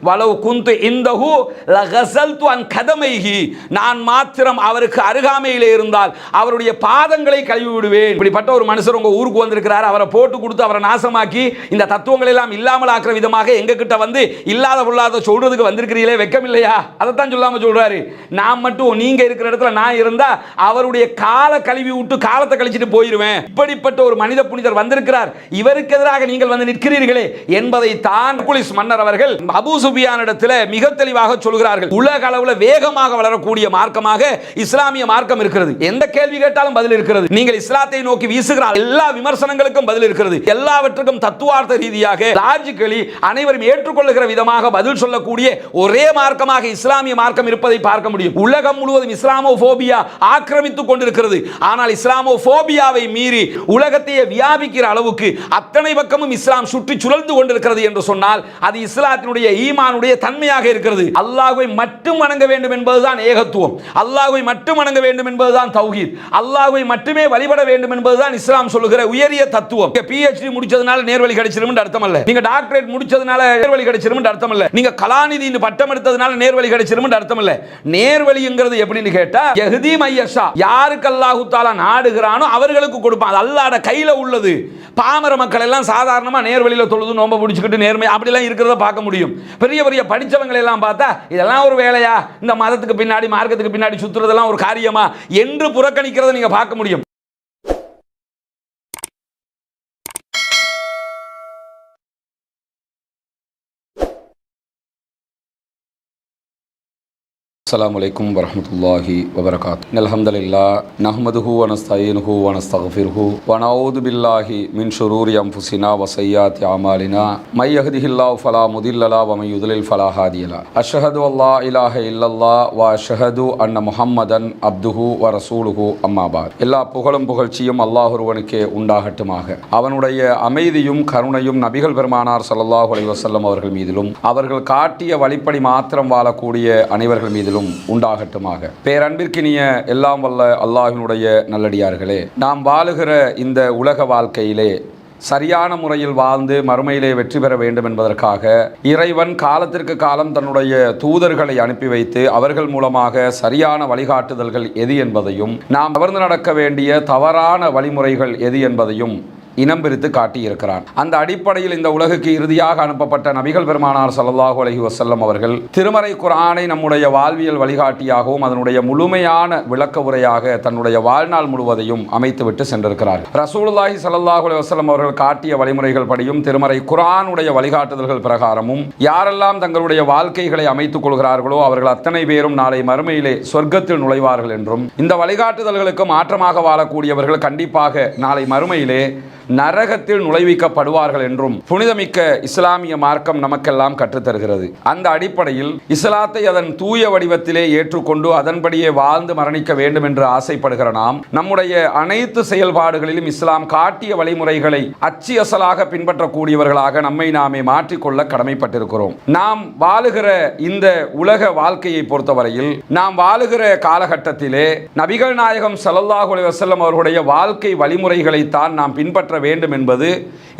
வலவ் குந்து இந்தஹு லகஸல்து அன் கதமைஹி, நான் மாத்திரம் அவருக்கு அருகாமையிலே இருந்தால் அவருடைய பாதங்களை கழுவி விடுவேன். இப்படிப்பட்ட ஒரு மனுஷர் உங்க ஊருக்கு வந்திருக்கிறார், அவரை போட்டு கொடுத்து அவரை நாசமாக்கி இந்த தத்துவங்கள் எல்லாம் இல்லாமல் ஆக்குற விதமாக எங்க கிட்ட வந்து இல்லாத பொல்லாத சொல்றதுக்கு வந்திருக்கிறீங்களே, வெக்கம் இல்லையா? அதைத்தான் சொல்லாம சொல்றாரு. நான் மட்டும் நீங்க இருக்கிற இடத்துல நான் இருந்தா அவருடைய காலை கழுவி விட்டு காலத்தை கழிச்சிட்டு போயிருவேன். இப்படிப்பட்ட ஒரு மனித புனிதர் வந்திருக்கிறார், இவருக்கு எதிராக நீங்கள் வந்து நிற்கிறீர்களே என்பதை தான் குலிஸ் மன்னர் அவர்கள் அபூ சுஃபியான் இடத்துல மிக தெளிவாக சொல்கிறார்கள். உலக அளவுல வேகமாக வளரக்கூடிய மார்க்கமாக இஸ்லாமிய மார்க்கம் இருக்கிறது. எந்த கேள்வி கேட்டாலும் பதில் இருக்கிறது. நீங்கள் இஸ்லாத்தை நோக்கி வீசுகிற எல்லா விமர்சனங்களுக்கும் பதில் இருக்கிறது. எல்லாவற்றுக்கும் தத்துவார்த்த ரீதியாக லாஜிக்கலி அனைவரும் ஏற்றுக்கொள்ளுகிற விதமாக பதில் சொல்லக்கூடிய ஒரே மார்க்கமாக இஸ்லாமிய மார்க்கம் இருப்பதை பார்க்க முடியும். உலகம் முழுவதும் இஸ்லாமோபோபியா ஆக்கிரமித்துக் கொண்டிருக்கிறது. ஆனால் இஸ்லாமோபோபியாவை மீறி உலகத்தையே வியாபிக்கிற அளவுக்கு அத்தனை பக்கமும் இஸ்லாம் சுற்றி சுழந்து கொண்டிருக்கிறது என்று சொன்னால் அது இஸ்லாத்தினுடைய ஈமானுடைய தன்மையாக இருக்கிறது. அல்லாஹ்வை மட்டும் வணங்க வேண்டும் என்பதுதான் ஏகத்துவம். அல்லாஹ்வை மட்டும் வணங்க வேண்டும் என்பதுதான் தௌஹீத். அல்லாஹ்வை மட்டுமே வழிபட வேண்டும் என்பதுதான் இஸ்லாம் சொல்லுகிற உயரிய தத்துவம். PhD முடிச்சதுனால நேர்வழி கிடைச்சிரும் என்று அர்த்தம் அல்ல. நீங்க டாக்டரேட் முடிச்சதுனால நேர்வழி கிடைச்சிரும் என்று அர்த்தம் அல்ல. நீங்க கலாநிதி பட்டம் எடுத்ததுனால நேர்வழி கிடைச்சிரும் என்று அர்த்தம் அல்ல. நேர்வழிங்கிறது எப்படின்னு கேட்டா யஹ்தி மையஷா, யாருக்கு அல்லாஹ் தஆலா நாடுகிறானோ அவர்களுக்கு கொடுப்பான். அது அல்லாஹ்வுடைய கையில உள்ளது. பாமர மக்கள் எல்லாம் சாதாரணமா நேர்வழியில தொழுது நோம்ப பிடிச்சிக்கிட்டு நேர்மை அப்படி எல்லாம் இருக்கிறத பார்க்க முடியும். பெரிய பெரிய படிச்சவங்க எல்லாம் பார்த்தா இதெல்லாம் ஒரு வேலையா, இந்த மதத்துக்கு பின்னாடி மார்க்கத்துக்கு பின்னாடி சுத்துறதெல்லாம் ஒரு காரியமா என்று புறக்கணிக்கிறத நீங்க பார்க்க முடியும். السلام عليكم ورحمة الله وبركاته. الحمد لله نحمده ونستعينه ونستغفره ونعوذ بالله من شرور أنفسنا وسيئات أعمالنا من يهده الله فلا مضل له ومن يضلل فلا هادي له. أشهد أن لا إله إلا الله وأشهد أن محمدا عبده ورسوله أما بعد. எல்லா புகழும் புகழ்ச்சியும் அல்லாஹ் ஒருவனுக்கே உண்டாகட்டுமாக. அவனுடைய அமைதியும் கருணையும் நபிகள் பெருமானார் ஸல்லல்லாஹு அலைஹி வஸல்லம் அவர்கள் மீதிலும் அவர்கள் காட்டிய வழிப்படி மாத்திரம் வாழக்கூடிய அனைவர்கள் மீதிலும் உண்டாகட்டுமாக. பேரன்பிற்கினிய எல்லாம் வல்ல அல்லாஹ்வினுடைய நல்லடியார்களே, நாம் வாழுகிற இந்த உலக வாழ்க்கையிலே சரியான முறையில் வாழ்ந்து மறுமையிலே வெற்றி பெற வேண்டும் என்பதற்காக இறைவன் காலத்திற்கு காலம் தன்னுடைய தூதர்களை அனுப்பி வைத்து அவர்கள் மூலமாக சரியான வழிகாட்டுதல்கள் எது என்பதையும் நாம் தவறு நடக்க வேண்டிய தவறான வழிமுறைகள் எது என்பதையும் இனம் பிரித்து காட்டியிருக்கிறான். அந்த அடிப்படையில் இந்த உலகுக்கு இறுதியாக அனுப்பப்பட்ட நபிகள் பெருமானார் ஸல்லல்லாஹு அலைஹி வஸல்லம் அவர்கள் திருமறை குர்ஆனை நம்முடைய வாழ்வியல் வழிகாட்டியாகவும் அதனுடைய முழுமையான விளக்க உரையாக தன்னுடைய வாழ்நாள் முழுவதையும் அமைத்துவிட்டு சென்றிருக்கிறார். ரசூலுல்லாஹி ஸல்லல்லாஹு அலைஹி வஸல்லம் அவர்கள் காட்டிய வழிமுறைகள் படியும் திருமறை குர்ஆனுடைய வழிகாட்டுதல்கள் பிரகாரமும் யாரெல்லாம் தங்களுடைய வாழ்க்கைகளை அமைத்துக் கொள்கிறார்களோ அவர்கள் அத்தனை பேரும் நாளை மறுமையிலே சொர்க்கத்தில் நுழைவார்கள் என்றும், இந்த வழிகாட்டுதல்களுக்கு மாற்றமாக வாழக்கூடியவர்கள் கண்டிப்பாக நாளை மறுமையிலே நரகத்தில் நுழைவிக்கப்படுவார்கள் என்றும் புனிதமிக்க இஸ்லாமிய மார்க்கம் நமக்கெல்லாம் கற்றுத்தருகிறது. அந்த அடிப்படையில் இஸ்லாத்தை அதன் தூய வடிவத்திலே ஏற்றுக்கொண்டு அதன்படியே வாழ்ந்து மரணிக்க வேண்டும் என்று ஆசைப்படுகிற நாம் நம்முடைய அனைத்து செயல்பாடுகளிலும் இஸ்லாம் காட்டிய வழிமுறைகளை அச்சு அசலாக பின்பற்றக்கூடியவர்களாக நம்மை நாமே மாற்றிக்கொள்ள கடமைப்பட்டிருக்கிறோம். நாம் வாழுகிற இந்த உலக வாழ்க்கையை பொறுத்தவரையில் நாம் வாழுகிற காலகட்டத்திலே நபிகள் நாயகம் ஸல்லல்லாஹு அலைஹி வஸல்லம் அவர்களுடைய வாழ்க்கை வழிமுறைகளை தான் நாம் பின்பற்ற வேண்டும் என்பது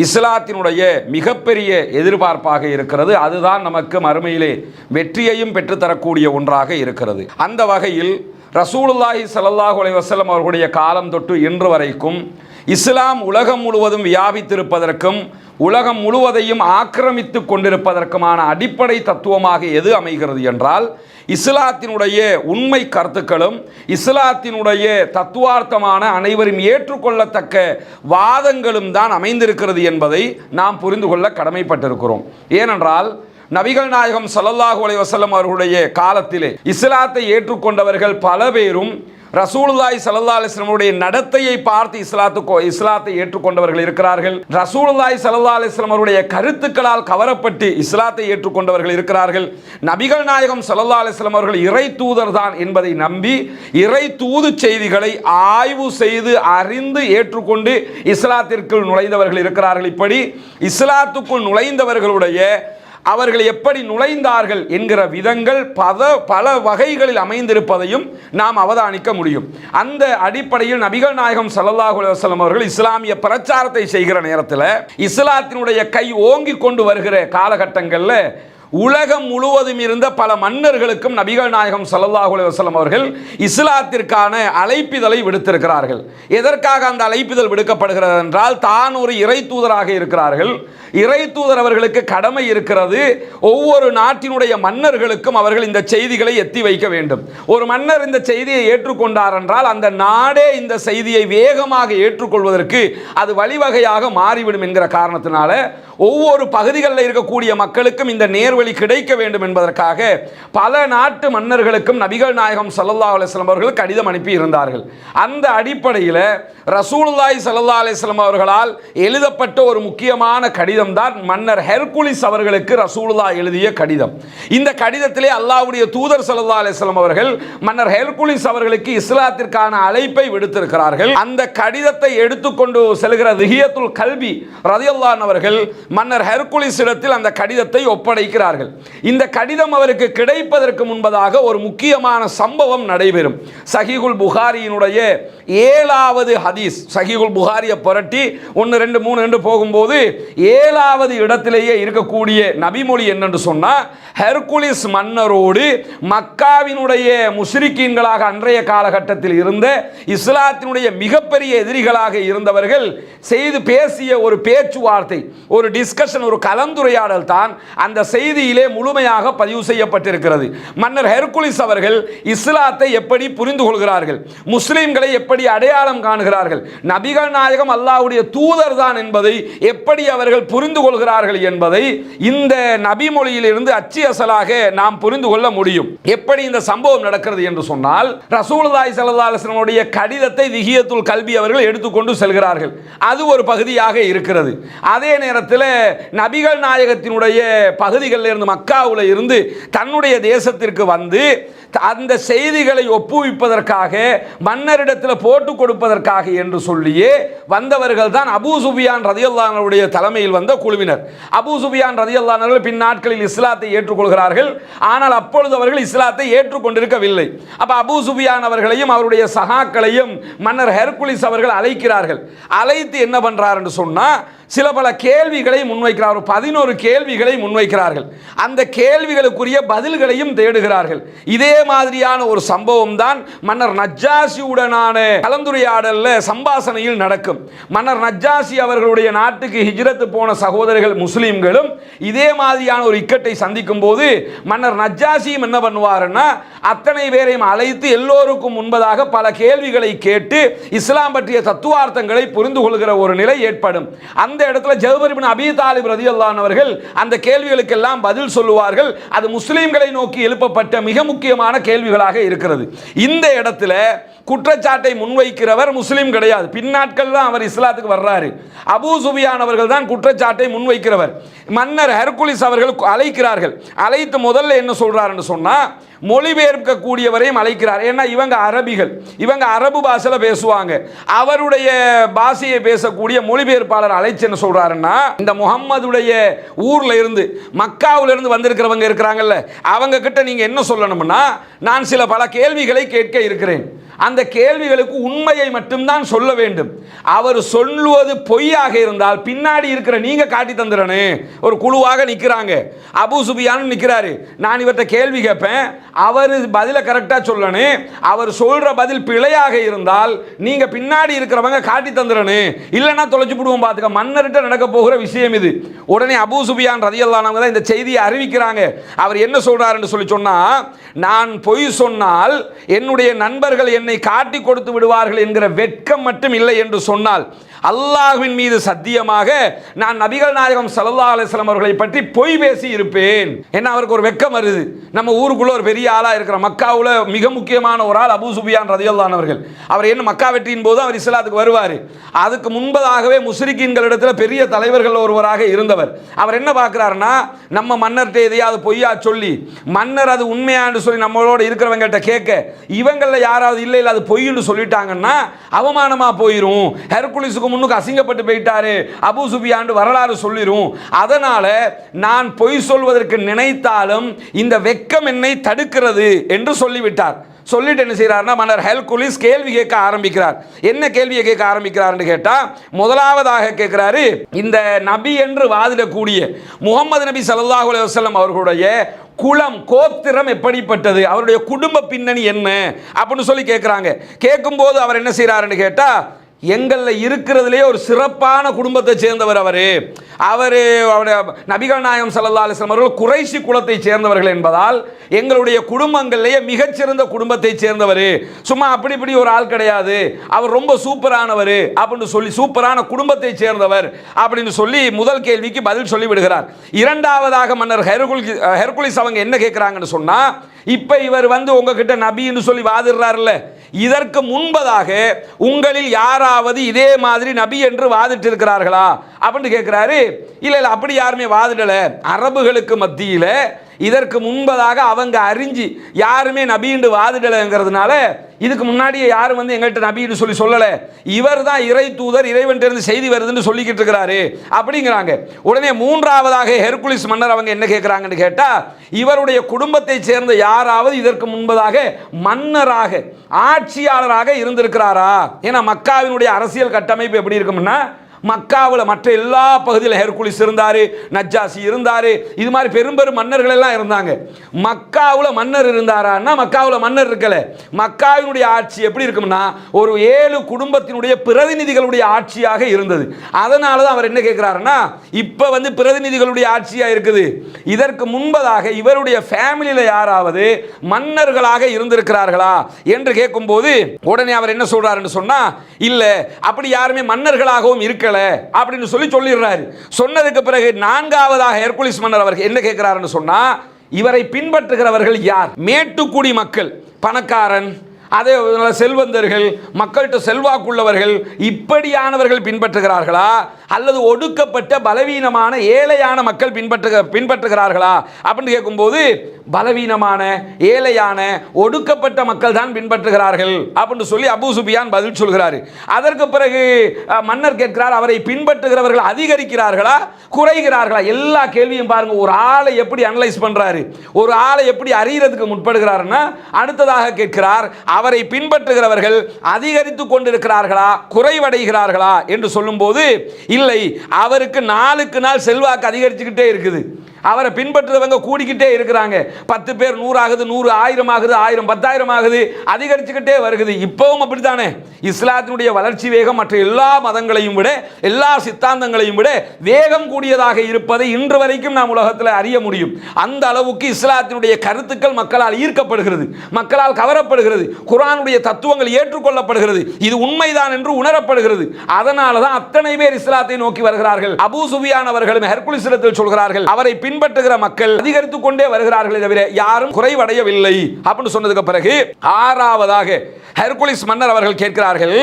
இஸ்லாத்தினுடைய மிகப்பெரிய எதிர்பார்ப்பாக இருக்கிறது. அதுதான் நமக்கு மறுமையிலே வெற்றியையும் பெற்றுத்தரக்கூடிய ஒன்றாக இருக்கிறது. அந்த வகையில் ரசூலுல்லாஹி ஸல்லல்லாஹு அலைஹி வஸல்லம் அவர்களுடைய காலம் தொட்டு இன்று வரைக்கும் இஸ்லாம் உலகம் முழுவதும் வியாபித்திருப்பதற்கும் உலகம் முழுவதையும் ஆக்கிரமித்து கொண்டிருப்பதற்குமான அடிப்படை தத்துவமாக எது அமைகிறது என்றால் இஸ்லாத்தினுடைய உண்மை கருத்துக்களும் இஸ்லாத்தினுடைய தத்துவார்த்தமான அனைவரும் ஏற்றுக்கொள்ளத்தக்க வாதங்களும் தான் அமைந்திருக்கிறது என்பதை நாம் புரிந்து கொள்ள கடமைப்பட்டிருக்கிறோம். ஏனென்றால் நபிகள் நாயகம் ஸல்லல்லாஹு அலைஹி வஸல்லம் அவர்களுடைய காலத்திலே இஸ்லாத்தை ஏற்றுக்கொண்டவர்கள் பல பேரும் ரசூலுல்லாஹி ஸல்லல்லாஹு அலைஹி வஸல்லம் உடைய நடத்தையை பார்த்து இஸ்லாத்தை ஏற்றுக்கொண்டவர்கள் இருக்கிறார்கள். ரசூலுல்லாஹி ஸல்லல்லாஹு அலைஹி வஸல்லம் அவருடைய கருத்துக்களால் கவரப்பட்டு இஸ்லாத்தை ஏற்றுக்கொண்டவர்கள் இருக்கிறார்கள். நபிகள் நாயகம் ஸல்லல்லாஹு அலைஹி வஸல்லம் அவர்கள் இறை தூதர் தான் என்பதை நம்பி இறை தூது செய்திகளை ஆய்வு செய்து அறிந்து ஏற்றுக்கொண்டு இஸ்லாத்திற்குள் நுழைந்தவர்கள் இருக்கிறார்கள். இப்படி இஸ்லாத்துக்குள் நுழைந்தவர்களுடைய அவர்கள் எப்படி நுழைந்தார்கள் என்கிற விதங்கள் பல வகைகளில் அமைந்திருப்பதையும் நாம் அவதானிக்க முடியும். அந்த அடிப்படையில் நபிகள் நாயகம் ஸல்லல்லாஹு அலைஹி வஸல்லம் அவர்கள் இஸ்லாமிய பிரச்சாரத்தை செய்கிற நேரத்தில் இஸ்லாத்தினுடைய கை ஓங்கி கொண்டு வருகிற காலகட்டங்களில் உலகம் முழுவதும் இருந்த பல மன்னர்களுக்கும் நபிகள் நாயகம் ஸல்லல்லாஹு அலைஹி வஸல்லம் அவர்கள் இஸ்லாத்திற்கான அழைப்பிதழை விடுத்திருக்கிறார்கள். எதற்காக அந்த அழைப்பிதழ் விடுக்கப்படுகிறது என்றால், தான் ஒரு இறை தூதராக இருக்கிறார்கள். இறை தூதர் அவர்களுக்கு கடமை இருக்கிறது, ஒவ்வொரு நாட்டினுடைய மன்னர்களுக்கும் அவர்கள் இந்த செய்திகளை எத்தி வைக்க வேண்டும். ஒரு மன்னர் இந்த செய்தியை ஏற்றுக்கொண்டார் என்றால் அந்த நாடே இந்த செய்தியை வேகமாக ஏற்றுக்கொள்வதற்கு அது வழிவகையாக மாறிவிடும் என்கிற காரணத்தினால ஒவ்வொரு பகுதிகளில் இருக்கக்கூடிய மக்களுக்கும் இந்த நேர்வழி கிடைக்க வேண்டும் என்பதற்காக பல நாட்டு மன்னர்களுக்கும் நபிகள் நாயகம் ஸல்லல்லாஹு அலைஹி வஸல்லம் அவர்கள் கடிதம் அனுப்பி இருந்தார்கள். அந்த அடிப்படையில் ரசூலுல்லாஹி ஸல்லல்லாஹு அலைஹி வஸல்லம் அவர்களால் எழுதப்பட்ட ஒரு முக்கியமான கடிதம் தான் மன்னர் ஹெர்குலிஸ் அவர்களுக்கு ரசூலுல்லாஹ் எழுதிய கடிதம். இந்த கடிதத்திலே அல்லாஹ்வுடைய தூதர் ஸல்லல்லாஹு அலைஹி வஸல்லம் அவர்கள் மன்னர் ஹெர்குலிஸ் அவர்களுக்கு இஸ்லாத்திற்கான அழைப்பை விடுத்திருக்கிறார்கள். அந்த கடிதத்தை எடுத்துக்கொண்டு செல்கிற திஹியத்துல் கல்பி ரலியல்லாஹு அன்ஹு அவர்கள் மன்னர் ஹெர்குலிஸ் இடத்தில் அந்த கடிதத்தை ஒப்படைக்கிறார்கள். இந்த கடிதம் அவருக்கு கிடைப்பதற்கு முன்பதாக ஒரு முக்கியமான சம்பவம் நடைபெறும். சஹீஹுல் புகாரியினுடைய 7வது ஹதீஸ், சஹீஹுல் புகாரியை புரட்டி 1 2 3 என்று போகும்போது 7வது இடத்திலேயே இருக்கக்கூடிய நபிமொழி என்னென்று சொன்னால், ஹெர்குலிஸ் மன்னரோடு மக்காவினுடைய முஸ்ரிக்கீன்களாக அன்றைய காலகட்டத்தில் இருந்த இஸ்லாத்தினுடைய மிகப்பெரிய எதிரிகளாக இருந்தவர்கள் செய்து பேசிய ஒரு பேச்சுவார்த்தை, ஒரு டிஸ்கஷன், ஒரு கலந்துரையாடல் தான் அந்த செய்தியிலே முழுமையாக பதிவு செய்யப்பட்டிருக்கிறது. மன்னர் ஹெர்குலிஸ் அவர்கள் இஸ்லாத்தை எப்படி புரிந்து கொள்கிறார்கள், முஸ்லிம்களை எப்படி அடையாளம் காணுகிறார்கள், நபிகள் நாயகம் அல்லாஹ்வுடைய தூதர் தான் என்பதை எப்படி அவர்கள் புரிந்து கொள்கிறார்கள் என்பதை இந்த நபிமொழியிலிருந்து அச்சு அசலாக நாம் புரிந்து கொள்ள முடியும். எப்படி இந்த சம்பவம் நடக்கிறது என்று சொன்னால், ரசூலுல்லாஹி ஸல்லல்லாஹு அலைஹி வஸல்லம் உடைய கடிதத்தை திஹியத்துல் கல்பி அவர்கள் எடுத்துக்கொண்டு செல்கிறார்கள். அது ஒரு பகுதியாக இருக்கிறது. அதே நேரத்தில் நபிகள் நாயகத்தினுடைய பகுதிகளில் இருந்து, மக்காவில் இருந்து தன்னுடைய தேசத்திற்கு வந்து அந்த செய்திகளை ஒப்புவிப்பதற்காக, மன்னரிடத்தில் போட்டு கொடுப்பதற்காக என்று சொல்லியே வந்தவர்கள் தான் அபூ சுஃபியான் ரலியல்லாஹு அன்ஹுடைய தலைமையில் வந்த குழுவினர். அபூ சுஃபியான் ரலியல்லாஹு அன்ஹு பின் நாட்களில் இஸ்லாத்தை ஏற்றுக்கொள்கிறார்கள். ஆனால் அப்பொழுது அவர்கள் இஸ்லாத்தை ஏற்றுக்கொண்டிருக்கவில்லை. அப்ப அபூ சுஃபியான் அவர்களையும் அவருடைய சகாக்களையும் மன்னர் ஹெர்குலிஸ் அவர்கள் அழைக்கிறார்கள். அழைத்து என்ன பண்றார் என்று சொன்னா, சில பல கேள்விகளை முன்வைக்கிறார். 11 கேள்விகளை முன்வைக்கிறார்கள். அந்த கேள்விகளுக்குரிய பதில்களையும் தேடுகிறார்கள். இதே மாதிரியான ஒரு சம்பவம் தான் மன்னர் நஜ்ஜாஷியுடனான கலந்துரையாடல்ல சம்பாஷணையில் நடக்கும். மன்னர் நஜ்ஜாஷி அவர்களுடைய நாட்டுக்கு ஹிஜ்ரத் போன சகோதரர்கள் முஸ்லிம்களும் இதே மாதிரியான ஒரு இக்கட்டை சந்திக்கும் போது மன்னர் நஜ்ஜாஷியும் என்ன பண்ணுவாருன்னா, அத்தனை பேரையும் அழைத்து எல்லோருக்கும் முன்பதாக பல கேள்விகளை கேட்டு இஸ்லாம் பற்றிய தத்துவார்த்தங்களை புரிந்து கொள்கிற ஒரு நிலை ஏற்படும். அந்த இடத்துல ஜஅஃபர் இப்னு அபீ தாலிப் ரலியல்லாஹு அன்ஹு அவர்கள் அந்த கேள்விகளுக்கெல்லாம் பதில் சொல்லுவார்கள். அது முஸ்லிம்களை நோக்கி எழுப்பப்பட்ட மிக முக்கியமான கேள்விகளாக இருக்கிறது. இந்த இடத்துல குற்றச்சாட்டை முன்வைக்கிறவர் முஸ்லிம் கிடையாது. பின்னாட்கள் தான் அவர் இஸ்லாத்துக்கு வர்றாரு. அபூ சுஃபியான் அவர்கள் தான் குற்றச்சாட்டை முன்வைக்கிறவர். மன்னர் ஹெர்குலிஸ் அவர்கள் அழைக்கிறார்கள். அழைத்து முதல்ல என்ன சொல்றாருன்னு சொன்னா, மொழிபெயர்க்கக்கூடியவரையும் அழைக்கிறார். ஏன்னா இவங்க அரபிகள், இவங்க அரபு பாஷையில் பேசுவாங்க. அவருடைய பாஷையை பேசக்கூடிய மொழிபெயர்ப்பாளர் அழைச்சு என்ன சொல்றாருன்னா, இந்த முகம்மதுடைய ஊர்ல இருந்து, மக்காவுல இருந்து வந்திருக்கிறவங்க இருக்கிறாங்கல்ல, அவங்க கிட்ட நீங்க என்ன சொல்லணும்னா, நான் சில பல கேள்விகளை கேட்க இருக்கிறேன். அந்த கேள்விகளுக்கு உண்மையை மட்டும்தான் சொல்ல வேண்டும். அவர் சொல்லுவது பொய்யாக இருந்தால் பின்னாடி இருக்கிற நீங்க காட்டி தந்துறனே. ஒரு குழுவாக நிற்கிறாங்க, அபூ சுஃபியான் நிற்கிறாரு. நான் இவர்கிட்ட கேள்வி கேட்பேன், அவர் பதிலை கரெக்டாக சொல்லணும். அவர் சொல்ற பதில் பிழையாக இருந்தால் நீங்க பின்னாடி இருக்கிறவங்க காட்டி தந்துறனே, இல்லைன்னா தொலைச்சு விடுவோம். பார்த்துக்க, மன்னர்கிட்ட நடக்க போகிற விஷயம் இது. உடனே அபூ சுஃபியான் ரலியல்லாஹு அன்ஹு தான் இந்த செய்தியை அறிவிக்கிறாங்க. அவர் என்ன சொல்றாருன்னு சொன்னா, நான் பொய் சொன்னால் என்னுடைய நண்பர்கள் என்னை காட்டி கொடுத்து விடுவார்கள் என்கிற வெட்கம் மட்டும் இல்லை என்று சொன்னால், அல்லாஹ்வின் மீது சத்தியமாக நான் நபிகள் நாயகம் ஸல்லல்லாஹு அலைஹி வஸல்லம் அவர்களை பற்றி பொய் பேசி இருப்பேன். என்ன, அவருக்கு ஒரு வெட்கம் வருது. நம்ம ஊருக்குள்ள ஒரு பெரிய ஆளா இருக்கிற, மக்காவுல மிக முக்கியமான ஒரு ஆள் அபூ சுஃபியான் ரலியல்லாஹு அன்ஹு அவர்கள். அவர் என்ன, மக்கா வெற்றியின் போது அவர் இஸ்லாத்துக்கு வருவார். அதுக்கு முன்பதாகவே முஸ்ரிக்கீன்களிடத்தில் பெரிய தலைவர்கள் ஒருவராக இருந்தவர். அவர் என்ன பார்க்கிறாருன்னா, நம்ம மன்னர்கிட்ட எதையாவது பொய்யா சொல்லி மன்னர் அது உண்மையான்னு சொல்லி நம்மளோட இருக்கிறவங்கள்ட்ட கேட்க, இவங்களில் யாராவது இல்லை இல்லை அது பொய்ன்னு சொல்லிட்டாங்கன்னா அவமானமா போயிடும். ஹெர்குலிஸுக்கு முன்னுக்கு அசிங்கப்பட்டு போயிட்டாரு அபூ சுஃபியான் வரலாறு சொல்லிரும். அதனால நான் பொய் சொல்வதற்கு நினைத்தாலும் இந்த வெட்கம் என்னை தடுக்கிறது என்று சொல்லிவிட்டார். சொல்லிட்டு என்ன செய்கிறார்னா மன்னர் ஹெர்குலிஸ் கேள்வி கேட்க ஆரம்பிக்கிறார். என்ன கேள்வியை கேட்க ஆரம்பிக்கிறார்னு கேட்டால், முதலாவதாக கேட்கிறாரு, இந்த நபி என்று வாதிடக்கூடிய முகமது நபி ஸல்லல்லாஹு அலைஹி வஸல்லம் அவர்களுடைய குலம் கோத்திரம் எப்படிப்பட்டது, அவருடைய குடும்ப பின்னணி என்ன அப்படின்னு சொல்லி கேட்குறாங்க. கேட்கும்போது அவர் என்ன செய்கிறாருன்னு கேட்டால், எங்களில் இருக்கிறதுலே ஒரு சிறப்பான குடும்பத்தை சேர்ந்தவர் அவருடைய நபிகள் நாயகம் ஸல்லல்லாஹு அலைஹி வஸல்லம் அவர்கள் குறைஷி குலத்தை சேர்ந்தவர்கள் என்பதால் எங்களுடைய குடும்பங்களிலேயே மிகச்சிறந்த குடும்பத்தை சேர்ந்தவர், சும்மா அப்படி இப்படி ஒரு ஆள் கிடையாது, அவர் ரொம்ப சூப்பரானவர் அப்படின்னு சொல்லி சூப்பரான குடும்பத்தை சேர்ந்தவர் அப்படின்னு சொல்லி முதல் கேள்விக்கு பதில் சொல்லி விடுகிறார். இரண்டாவதாக மன்னர் ஹெர்குலிஸ் அவங்க என்ன கேட்குறாங்கன்னு சொன்னால், இப்போ இவர் உங்ககிட்ட நபின்னு சொல்லி வாதிடுறாருல்ல, இதற்கு முன்பதாக உங்களில் யாராவது இதே மாதிரி நபி என்று வாதிட்டு இருக்கிறார்களா அப்படின்னு கேட்கிறாரு. இல்ல அப்படி யாருமே வாதிடல. அரபுகளுக்கு மத்தியில் இதற்கு முன்பதாக அவங்க அறிஞ்சு யாருமே நபின்னு வாதிடலைங்கிறதுனால இதுக்கு முன்னாடியே யாரும் எங்கள்கிட்ட நபின்னு சொல்லல, இவர் தான் இறை தூதர், இறைவன்கிட்ட செய்தி வருதுன்னு சொல்லிக்கிட்டு இருக்கிறாரு அப்படிங்கிறாங்க. உடனே மூன்றாவதாக ஹெர்குலிஸ் மன்னர் அவங்க என்ன கேட்குறாங்கன்னு கேட்டால், இவருடைய குடும்பத்தை சேர்ந்த யாராவது இதற்கு முன்பதாக மன்னராக ஆட்சியாளராக இருந்திருக்கிறாரா? ஏன்னா மக்காவினுடைய அரசியல் கட்டமைப்பு எப்படி இருக்கும்னா, மக்காவில் மற்ற எல்லா பகுதியில் ஹெர்குலிஸ் இருந்தார், நஜ்ஜாசி இருந்தார், இது மாதிரி பெரும் மன்னர்கள் எல்லாம் இருந்தாங்க. மக்காவில் மன்னர் இருந்தாரான்னா மக்காவில் மன்னர் இருக்கல. மக்காவினுடைய ஆட்சி எப்படி இருக்கும்னா ஒரு 7 குடும்பத்தினுடைய பிரதிநிதிகளுடைய ஆட்சியாக இருந்தது. அதனால தான் அவர் என்ன கேட்குறாருன்னா, இப்போ பிரதிநிதிகளுடைய ஆட்சியாக இருக்குது, இதற்கு முன்பதாக இவருடைய ஃபேமிலியில் யாராவது மன்னர்களாக இருந்திருக்கிறார்களா என்று கேட்கும்போது உடனே அவர் என்ன சொல்றாருன்னு சொன்னா, இல்லை அப்படி யாருமே மன்னர்களாகவும் இருக்க அப்படின்னு சொல்லிடுறாரு. சொன்னதுக்கு பிறகு நான்காவதாக ஹெர்குலிஸ் மன்னர் அவர்கள் என்ன கேட்கிறாருன்னு சொன்னா, இவரை பின்பற்றுகிறவர்கள் யார்? மேட்டுக்குடி மக்கள், பணக்காரன், அதே செல்வந்தர்கள், மக்கள்கிட்ட செல்வாக்குள்ளவர்கள், இப்படியானவர்கள் பின்பற்றுகிறார்களா, அல்லது ஒடுக்கப்பட்ட பலவீனமான ஏழையான மக்கள் பின்பற்றுகிறார்களா அப்படின்னு கேட்கும்போது, பலவீனமான ஏழையான ஒடுக்கப்பட்ட மக்கள் தான் பின்பற்றுகிறார்கள் அப்படின்னு சொல்லி அபூ சுஃபியான் பதில் சொல்கிறார். அதற்கு பிறகு மன்னர் கேட்கிறார், அவரை பின்பற்றுகிறவர்கள் அதிகரிக்கிறார்களா குறைகிறார்களா? எல்லா கேள்வியும் பாருங்க, ஒரு ஆளை எப்படி அனலைஸ் பண்றாரு, ஒரு ஆளை எப்படி அறியறதுக்கு முற்படுகிறாருன்னா, அடுத்ததாக கேட்கிறார், அவரை பின்பற்றுகிறவர்கள் அதிகரித்துக் கொண்டிருக்கிறார்களா குறைவடைகிறார்களா என்று சொல்லும்போது, இல்லை, அவருக்கு நாளுக்கு நாள் செல்வாக்கு அதிகரிச்சுக்கிட்டே இருக்குது, அவரை பின்பற்றுறவங்க கூடிக்கிட்டே இருக்கிறாங்க. 10 பேர் 100 ஆகுது, 100 1000 ஆகுது, 1000 10,000 ஆகுது, அதிகரிச்சுக்கிட்டே வருகிறது. இப்பவும் அப்படித்தானே. இஸ்லாத்தினுடைய வளர்ச்சி வேகம் மற்ற எல்லா மதங்களையும் விட, எல்லா சித்தாந்தங்களையும் விட வேகம் கூடியதாக இருப்பதை இன்று வரைக்கும் நாம் உலகத்தில் அறிய முடியும். அந்த அளவுக்கு இஸ்லாத்தினுடைய கருத்துக்கள் மக்களால் ஈர்க்கப்படுகிறது, மக்களால் கவரப்படுகிறது, குர்ஆனுடைய தத்துவங்கள் ஏற்றுக்கொள்ளப்படுகிறது, இது உண்மைதான் என்று உணரப்படுகிறது. அதனால தான் அத்தனை பேர் இஸ்லாத்தை நோக்கி வருகிறார்கள். அபூ சுஃபியான் அவர்களும் ஹெர்குலிஸிடத்தில் சொல்கிறார்கள், அவரை பின்பற்றுகிற மக்கள் அதிகரித்துக் கொண்டே வருகிறார்களே தவிர யாரும் குறைவடையவில்லை அப்படின்னு சொன்னதுக்கு பிறகு ஆறாவதாக ஹெர்குலிஸ் மன்னர் அவர்கள் கேட்கிறார்கள்,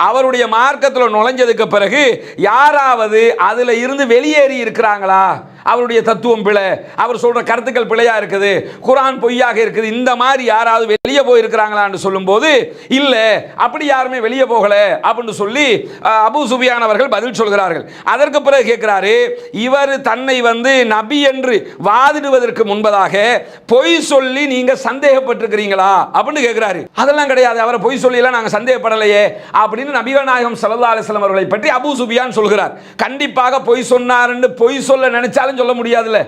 அவருடைய மார்க்கத்தில் நுழைஞ்சதுக்கு பிறகு யாராவது அதில் இருந்து வெளியேறி இருக்கிறாங்களா? அவருடைய தத்துவம் பிழை, அவர் சொல்ற கருத்துக்கள் பிழையா இருக்குது, குர்ஆன் பொய்யாக இருக்குது, இந்த மாதிரி யாராவது வெளியே போயிருக்கிறாங்களான்னு சொல்லும்போது, இல்லை அப்படி யாருமே வெளியே போகல அப்படின்னு சொல்லி அபூ சுஃபியான் அவர்கள் பதில் சொல்கிறார்கள். அதற்கு பிறகு கேட்கிறாரு, இவர் தன்னை நபி என்று வாதிடுவதற்கு முன்பதாக பொய் சொல்லி நீங்க சந்தேகப்பட்டிருக்கிறீங்களா அப்படின்னு கேட்கிறாரு. அதெல்லாம் கிடையாது, அவரை பொய் சொல்லி எல்லாம் நாங்க சந்தேகப்படலையே அப்படின்னு நபிகள் நாயகம் ஸல்லல்லாஹு அலைஹி வஸல்லம் அவர்களை பற்றி அபூ சுஃபியான் சொல்கிறார். கண்டிப்பாக பொய் சொன்னார்னு பொய் சொல்ல நினைச்சாலும் சொல்ல முடியாதுல்ல.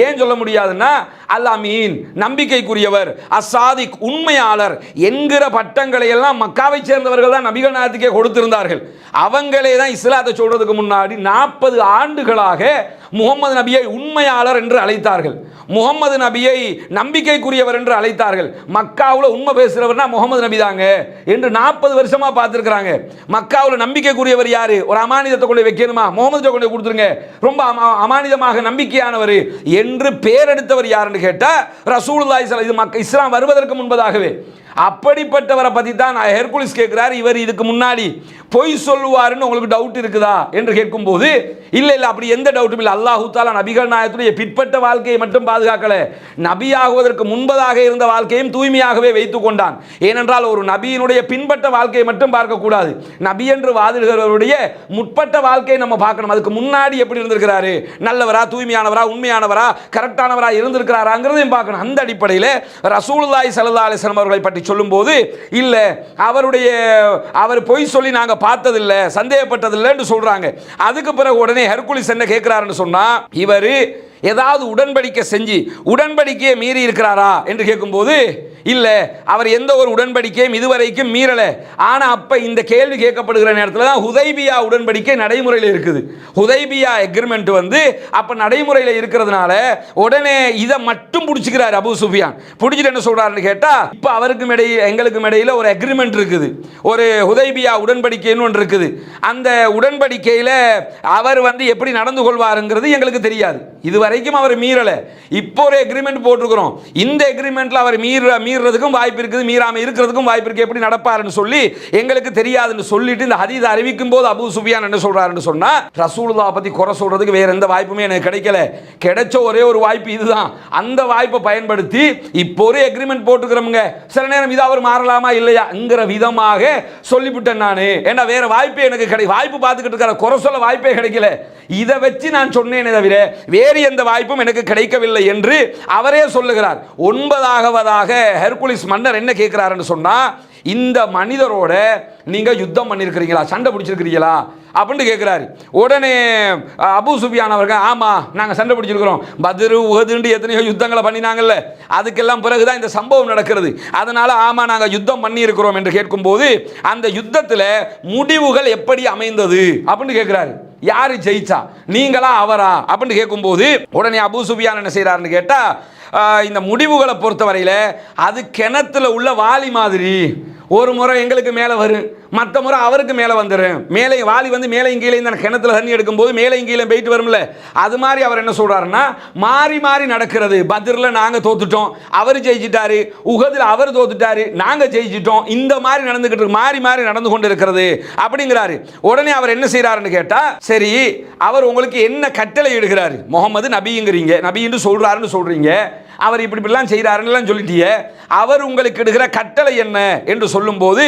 ஏன் சொல்ல முடியாதுன்னா, அல் அமீன் நம்பிக்கைக்குரியவர், அஸ்ஸாதிக் உண்மையாளர் என்கிற பட்டங்களை எல்லாம் மக்காவை சேர்ந்தவர்கள் தான் நபிகள் நாயகத்துக்கே கொடுத்திருந்தார்கள். அவங்களே தான் இஸ்லாத்தை சொல்றதுக்கு முன்னாடி 40 ஆண்டுகளாக முகமது நபியை உண்மையாளர் என்று அழைத்தார்கள், முகமது நபியை நம்பிக்கைக்குரியவர் என்று அழைத்தார்கள். மக்காவில் உண்மை பேசுறவர்னா முகமது நபி தாங்க என்று 40 வருஷமா பார்த்துருக்கிறாங்க. மக்காவில் நம்பிக்கைக்குரியவர் யாரு? ஒரு அமானிதத்தை கொண்டு வைக்கணுமா, முகமது கொண்டு கொடுத்துருங்க, ரொம்ப அமானிதமாக நம்பிக்கையானவர் என்று பேரெடுத்தவர் யாருன்னு கேட்டா ரசூலுல்லாஹி ஸல்லல்லாஹு அலைஹி வஸல்லம். இஸ்லாம் வருவதற்கு முன்பதாகவே அப்படிப்பட்டவரை பற்றி தான் ஹெர்குலிஸ் கேட்கிறார், இவர் இதுக்கு முன்னாடி பொய் சொல்லுவாருன்னு உங்களுக்கு டவுட் இருக்குதா என்று கேட்கும்போது, இல்லை இல்லை அப்படி எந்த டவுட்டும் இல்லை, அல்லாஹ் தஆலா நபிகள் நாயகத்துடைய பிற்பட்ட வாழ்க்கையை மட்டும் பாதுகாக்கல, நபியாகுவதற்கு முன்பதாக இருந்த வாழ்க்கையும் தூய்மையாகவே வைத்துக் கொண்டான். ஏனென்றால் ஒரு நபியினுடைய பின்பற்ற வாழ்க்கையை மட்டும் பார்க்கக்கூடாது, நபி என்று வாதிடுகிறவருடைய முற்பட்ட வாழ்க்கையை நம்ம பார்க்கணும். அதுக்கு முன்னாடி எப்படி இருந்திருக்கிறாரு, நல்லவரா தூய்மையானவரா உண்மையானவரா கரெக்டானவரா இருந்திருக்கிறாராங்கிறதையும் பார்க்கணும். அந்த அடிப்படையில் ரசூலுல்லாஹி ஸல்லல்லாஹு அலைஹி வஸல்லம் அவர்களை பற்றி சொல்லும்போது இல்ல அவர் பொய் சொல்லி நாங்க பார்த்ததில்லை, சந்தேகப்பட்டதில்லைன்னு சொல்றாங்க. அதுக்கு பிறகு உடனே ஹெர்குலிஸ் என்ன கேட்கிறாருன்னு சொன்னா, இவர் ஏதாவது உடன்படிக்கை செஞ்சு உடன்படிக்கையை மீறி இருக்கிறாரா என்று கேட்கும்போது இல்ல, அவர் எந்த ஒரு உடன்படிக்கையும் இதுவரைக்கும் மீறல. ஆனா அப்ப இந்த கேள்வி கேட்கப்படுகிற நேரத்தில் தான் ஹுதைபியா உடன்படிக்கை நடைமுறையில் இருக்குது. ஹுதைபியா எக்ரிமெண்ட் அப்ப நடைமுறையில் இருக்கிறதுனால உடனே இதை மட்டும் பிடிச்சிக்கிறார் அபூ சுஃபியான். பிடிச்சிட்டு என்ன சொல்றாருன்னு கேட்டா, இப்ப அவருக்கும் இடையே எங்களுக்கும் இடையில ஒரு அக்ரிமெண்ட் இருக்குது, ஒரு ஹுதைபியா உடன்படிக்கைன்னு ஒன்று இருக்குது. அந்த உடன்படிக்கையில அவர் எப்படி நடந்து கொள்வாருங்கிறது எங்களுக்கு தெரியாது. இதுவரைக்கும் அவர் மீறல, இப்போ ஒரு அக்ரிமெண்ட் போட்டிருக்கிறோம். இந்த அக்ரிமெண்ட்ல அவர் மீறதுக்கும் வாய்ப்பு இருக்குது, மீறாம இருக்கிறதுக்கும் வாய்ப்பு இருக்கு. எப்படி நடப்பாருன்னு சொல்லி எங்களுக்கு தெரியாதுன்னு சொல்லிட்டு இந்த ஹதீஸ் அறிவிக்கும் போது அபூ சுஃபியான் என்ன சொல்றாருன்னு சொன்னா, ரசூலுல்லாஹ் பத்தி குறை சொல்றதுக்கு வேற எந்த வாய்ப்புமே எனக்கு கிடைக்கல, கிடைச்ச ஒரே ஒரு வாய்ப்பு இதுதான். அந்த வாய்ப்பை பயன்படுத்தி இப்போ ஒரு அக்ரிமெண்ட் போட்டுக்கிறோமுங்க, சில நேரம் இது அவர் மாறலாமா இல்லையாங்கிற விதமாக சொல்லிவிட்டேன் நானு. ஏன்னா வேற வாய்ப்பே எனக்கு வாய்ப்பு பார்த்துக்கிட்டு இருக்கிற, குறை சொல்ல வாய்ப்பே கிடைக்கல. இதை வச்சு நான் சொன்னேனே தவிர வேறு எந்த வாய்ப்பும் எனக்கு கிடைக்கவில்லை என்று அவரே சொல்லுகிறார். 9வது ஹெர்குலிஸ் மன்னர் என்ன கேட்கிறாருன்னு சொன்னா, இந்த மனிதரோட நீங்க யுத்தம் பண்ணிருக்கிறீங்களா, சண்டை பிடிச்சிருக்கிறீங்களா அப்படின்னு கேட்கிறாரு. உடனே அபூ சுஃபியான் அவர்கள் ஆமா நாங்க சண்டை பிடிச்சிருக்கிறோம், பத்ரு உஹதுன்னு எத்தனையோ யுத்தங்களை பண்ணினாங்கல்ல, அதுக்கெல்லாம் பிறகுதான் இந்த சம்பவம் நடக்கிறது, அதனால ஆமா நாங்க யுத்தம் பண்ணி இருக்கிறோம் என்று கேட்கும்போது அந்த யுத்தத்தில் முடிவுகள் எப்படி அமைந்தது அப்படின்னு கேட்கிறாரு. யாரு ஜெயிச்சா, நீங்களா அவரா அப்படின்னு கேட்கும்போது உடனே அபூ சுஃபியான் என்ன செய்யறாருன்னு கேட்டா, இந்த முடிவுகளை பொறுத்தவரையில் அது கிணத்துல உள்ள வாளி மாதிரி, ஒரு முறை எங்களுக்கு மேலே வரும், மற்ற முறை அவருக்கு மேலே வந்துடும். மேலே வாளி மேலையும் கீழே இந்த கிணத்துல தண்ணி எடுக்கும்போது மேலையும் கீழே போயிட்டு வரும்ல, அது மாதிரி அவர் என்ன சொல்றாருன்னா மாறி மாறி நடக்கிறது. பத்ர்ல நாங்க தோத்துட்டோம், அவர் ஜெயிச்சிட்டாரு, உஹதுல அவர் தோத்துட்டாரு, நாங்க ஜெயிச்சிட்டோம், இந்த மாதிரி நடந்துகிட்டு மாறி மாறி நடந்து கொண்டு இருக்கிறது அப்படிங்கிறாரு. உடனே அவர் என்ன செய்யறாருன்னு கேட்டா, சரி அவர் உங்களுக்கு என்ன கட்டளை இடுகிறாரு, முகமது நபிங்கிறீங்க, நபின்னு சொல்றாருன்னு சொல்றீங்க, அவர் இப்படிலாம் செய்கிறாருன்னு சொல்லிட்டீங்க, அவர் உங்களுக்கு இடுகிற கட்டளை என்ன என்று சொல்லும்போது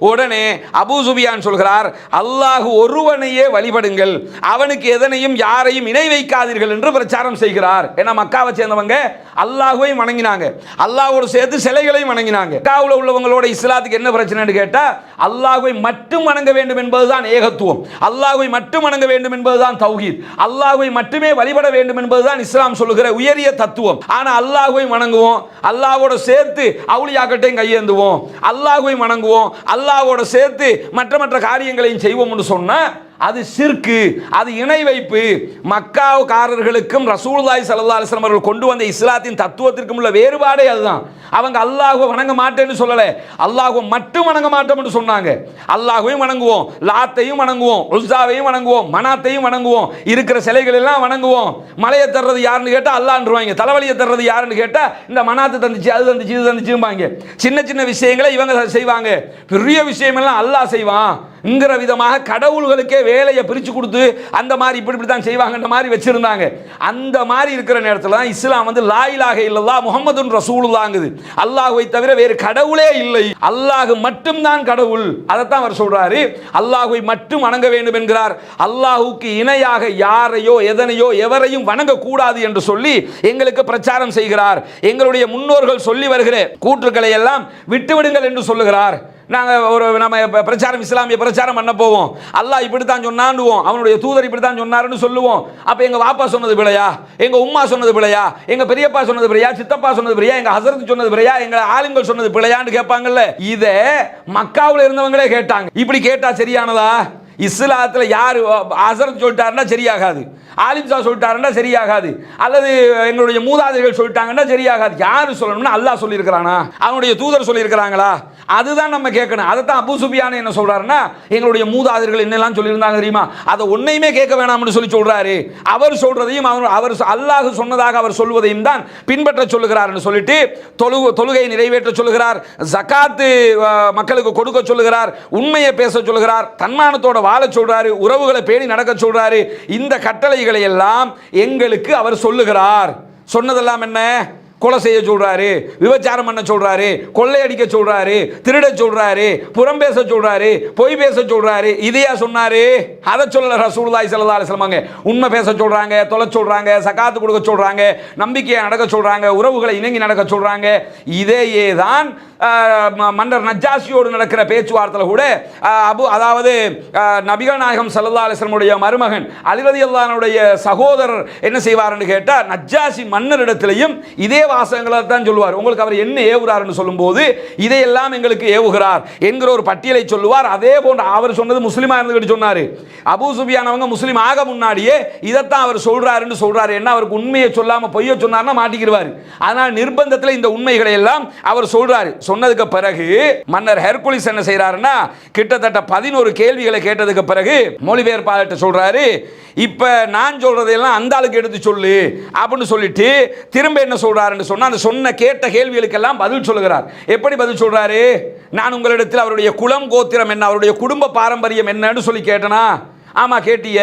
உடனே அபூ சுஃபியான் சொல்கிறார், அல்லாஹ் ஒருவனையே வழிபடுங்கள், அவனுக்கு எதனையும் யாரையும் இணை வைக்காதீர்கள் என்று பிரச்சாரம் செய்கிறார். ஏன்னா மக்காவை சேர்ந்தவங்க அல்லாஹ்வையும் வணங்கினாங்க, அல்லாஹ்வோடு சேர்த்து சிலைகளையும் வணங்கினாங்க. மக்காவில் உள்ளவங்களோட இஸ்லாத்துக்கு என்ன பிரச்சனைன்னு கேட்டா, அல்லாஹ்வை மட்டும் வணங்க வேண்டும் என்பதுதான் ஏகத்துவம், அல்லாஹ்வை மட்டும் வணங்க வேண்டும் என்பதுதான் தௌஹீத், அல்லாஹ்வை மட்டுமே வழிபட வேண்டும் என்பதுதான் இஸ்லாம் சொல்லுகிற உயரிய தத்துவம். ஆனா அல்லாஹ்வை வணங்குவோம், அல்லாஹ்வோட சேர்த்து அவுலியாக்கட்டையும் கையேந்துவோம், அல்லாஹ்வை வணங்குவோம், அல்லாஹ்வோட சேர்த்து மற்ற காரியங்களையும் செய்வோம்னு சொன்னா அது ஷிர்கு, அது இணை வைப்பு. மக்காவுக்காரர்களுக்கும் ரசூலுல்லாஹி ஸல்லல்லாஹு அலைஹி வஸல்லம் அவர்கள் கொண்டு வந்த இஸ்லாத்தின் தத்துவத்திற்கும் உள்ள வேறுபாடே அதுதான். அவங்க அல்லாஹ்வை வணங்க மாட்டேன்னு சொல்லல, அல்லாஹ்வை மட்டும் வணங்க மாட்டோம்னு சொன்னாங்க. அல்லாஹ்வையும் வணங்குவோம், லாத்தையும் வணங்குவோம், உஸ்ஸாவையும் வணங்குவோம், மனாத்தையும் வணங்குவோம், இருக்கிற சிலைகள் எல்லாம் வணங்குவோம். மலையை தர்றது யாருன்னு கேட்டா அல்லாஹ்ன்றுவாங்க, தலைவலியை தர்றது யாருன்னு கேட்டா இந்த மனாத்து தந்துச்சு, அது தந்துச்சு, இது தந்துச்சும்பாங்க. சின்ன சின்ன விஷயங்களை இவங்க செய்வாங்க, பெரிய விஷயமெல்லாம் அல்லாஹ் செய்வான்ங்கிற விதமாக கடவுள்களுக்கே வேலையை பிரித்து கொடுத்து அந்த மாதிரி இப்படி தான் செய்வாங்கன்ற மாதிரி வச்சிருந்தாங்க. அந்த மாதிரி இருக்கிற நேரத்தில் தான் இஸ்லாம் லா இலாஹ இல்லல்லாஹ் முஹம்மதுன் ரசூலுல்லாஹ்ங்குது. அல்லாஹ்வை தவிர வேறு கடவுளே இல்லை, அல்லாஹ் மட்டும்தான் கடவுள். அதைத்தான் அவர் சொல்றாரு, அல்லாஹ்வை மட்டும் வணங்க வேண்டும் என்கிறார். அல்லாஹ்வுக்கு இணையாக யாரையோ எதனையோ எவரையும் வணங்கக்கூடாது என்று சொல்லி எங்களுக்கு பிரச்சாரம் செய்கிறார். எங்களுடைய முன்னோர்கள் சொல்லி வருகிற கூற்றுக்களை எல்லாம் விட்டுவிடுங்கள் என்று சொல்லுகிறார். நாங்கள் நம்ம பிரச்சாரம் இஸ்லாமிய பிரச்சாரம் பண்ண போவோம், அல்லாஹ் இப்படித்தான் சொன்னான்னுவோம், அவனுடைய தூதர் இப்படித்தான் சொன்னாருன்னு சொல்லுவோம். அப்போ எங்கள் வாப்பா சொன்னது பிழையா, எங்கள் உம்மா சொன்னது பிழையா, எங்கள் பெரியப்பா சொன்னது பிழையா, சித்தப்பா சொன்னது பிழையா, எங்கள் ஹசரத் சொன்னது பிழையா, எங்கள் ஆலிம்கள் சொன்னது பிழையான்னு கேட்பாங்கல்ல. இதை மக்காவில் இருந்தவங்களே கேட்டாங்க. இப்படி கேட்டா சரியானதா? இஸ்லாத்தில் யார் ஹசரத் சொல்லிட்டாருன்னா சரியாகாது, ஆலிம் சாஹ் சொல்லிட்டாருன்னா சரியாகாது, அல்லது எங்களுடைய மூதாதைகள் சொல்லிட்டாங்கன்னா சரியாகாது. யார் சொல்லணும்னா அல்லாஹ் சொல்லியிருக்கிறானா, அவனுடைய தூதர் சொல்லியிருக்கிறாங்களா, அதுதான் நம்ம கேட்கணும். அதை தான் அபூ சுஃபியான் என்ன சொல்றாருன்னா, எங்களுடைய மூதாதையர்கள் என்னெல்லாம் சொல்லியிருந்தாங்க தெரியுமா, அதை ஒன்னையுமே கேட்க வேணாம்னு சொல்லி சொல்றாரு. அவர் சொல்றதையும் அவர் அல்லாஹ் சொன்னதாக அவர் சொல்வதையும் தான் பின்பற்ற சொல்லுகிறார்னு சொல்லிட்டு தொழுகையை நிறைவேற்ற சொல்லுகிறார், ஜகாத்து மக்களுக்கு கொடுக்க சொல்லுகிறார், உண்மையை பேச சொல்லுகிறார், தன்மானத்தோட வாழ சொல்றாரு, உறவுகளை பேணி நடக்க சொல்றாரு. இந்த கட்டளைகளை எல்லாம் எங்களுக்கு அவர் சொல்லுகிறார். சொன்னதெல்லாம் என்ன? கொலை செய்ய சொல்றாரு, விபச்சாரம் பண்ண சொல்றாரு, கொள்ளையடிக்க சொல்றாரு, திருட சொல்றாரு, புறம் பேச சொல்றாரு, பொய் பேச சொல்றாரு. இதையா சொன்னாரு? அதை சொல்லல ரசூலுல்லாஹி ஸல்லல்லாஹு அலைஹி வஸல்லம். உண்மை பேச சொல்றாங்க, தொலை சொல்றாங்க, சகாத்து கொடுக்க சொல்றாங்க, நம்பிக்கையை நடக்க சொல்றாங்க, உறவுகளை இணங்கி நடக்க சொல்றாங்க. இதையே தான் மன்னர் நஜ்ஜாஷியோடு நடக்கிற பேச்சுவார்த்தையில் கூட அதாவது நபிகள் நாயகம் ஸல்லல்லாஹு அலைஹி வஸல்லம் உடைய மருமகன் அலி ரலியல்லாஹு அன்ஹுடைய சகோதரர் என்ன செய்வார்னு கேட்டா, நஜ்ஜாஷி மன்னரிடத்திலையும் இதே வாசகங்களை தான் சொல்லுவார். உங்களுக்கு அவர் என்ன ஏவுறாருன்னு சொல்லும்போது இதையெல்லாம் எங்களுக்கு ஏவுகிறார் என்கிற ஒரு பட்டியலை சொல்லுவார். அதே போன்று அவர் சொன்னது முஸ்லிமா இருந்துகிட்டு சொன்னாரு. அபூ சுஃபியான் அவங்க முஸ்லிம் ஆக முன்னாடியே இதைத்தான் அவர் சொல்றாருன்னு சொல்றாரு. என்ன அவருக்கு உண்மையை சொல்லாம பொய்யை சொன்னார்னா மாட்டிக்கிடுவார். அதனால் நிர்பந்தத்தில் இந்த உண்மைகளை எல்லாம் அவர் சொல்றாரு. சொன்னதுக்கு பிறகு மன்னர் ஹெர்குலிஸ் என்ன செய்யறாருன்னா, கிட்டத்தட்ட 11 கேள்விகளை கேட்டதுக்கு பிறகு மொழிபெயர்ப்பாளர்கிட்ட சொல்றாரு, இப்ப நான் சொல்றதெல்லாம் அந்த ஆளுக்கு எடுத்து சொல்லு அப்படின்னு சொல்லிட்டு திரும்ப என்ன சொல்றாருன்னு சொன்னா, அந்த சொன்ன கேட்ட கேள்விகளுக்கெல்லாம் பதில் சொல்லுகிறார். எப்படி பதில் சொல்றாரு? நான் உங்களிடத்தில் அவருடைய குலம் கோத்திரம் என்ன, அவருடைய குடும்ப பாரம்பரியம் என்னன்னு சொல்லி கேட்டனா, ஆமா கேட்டிய.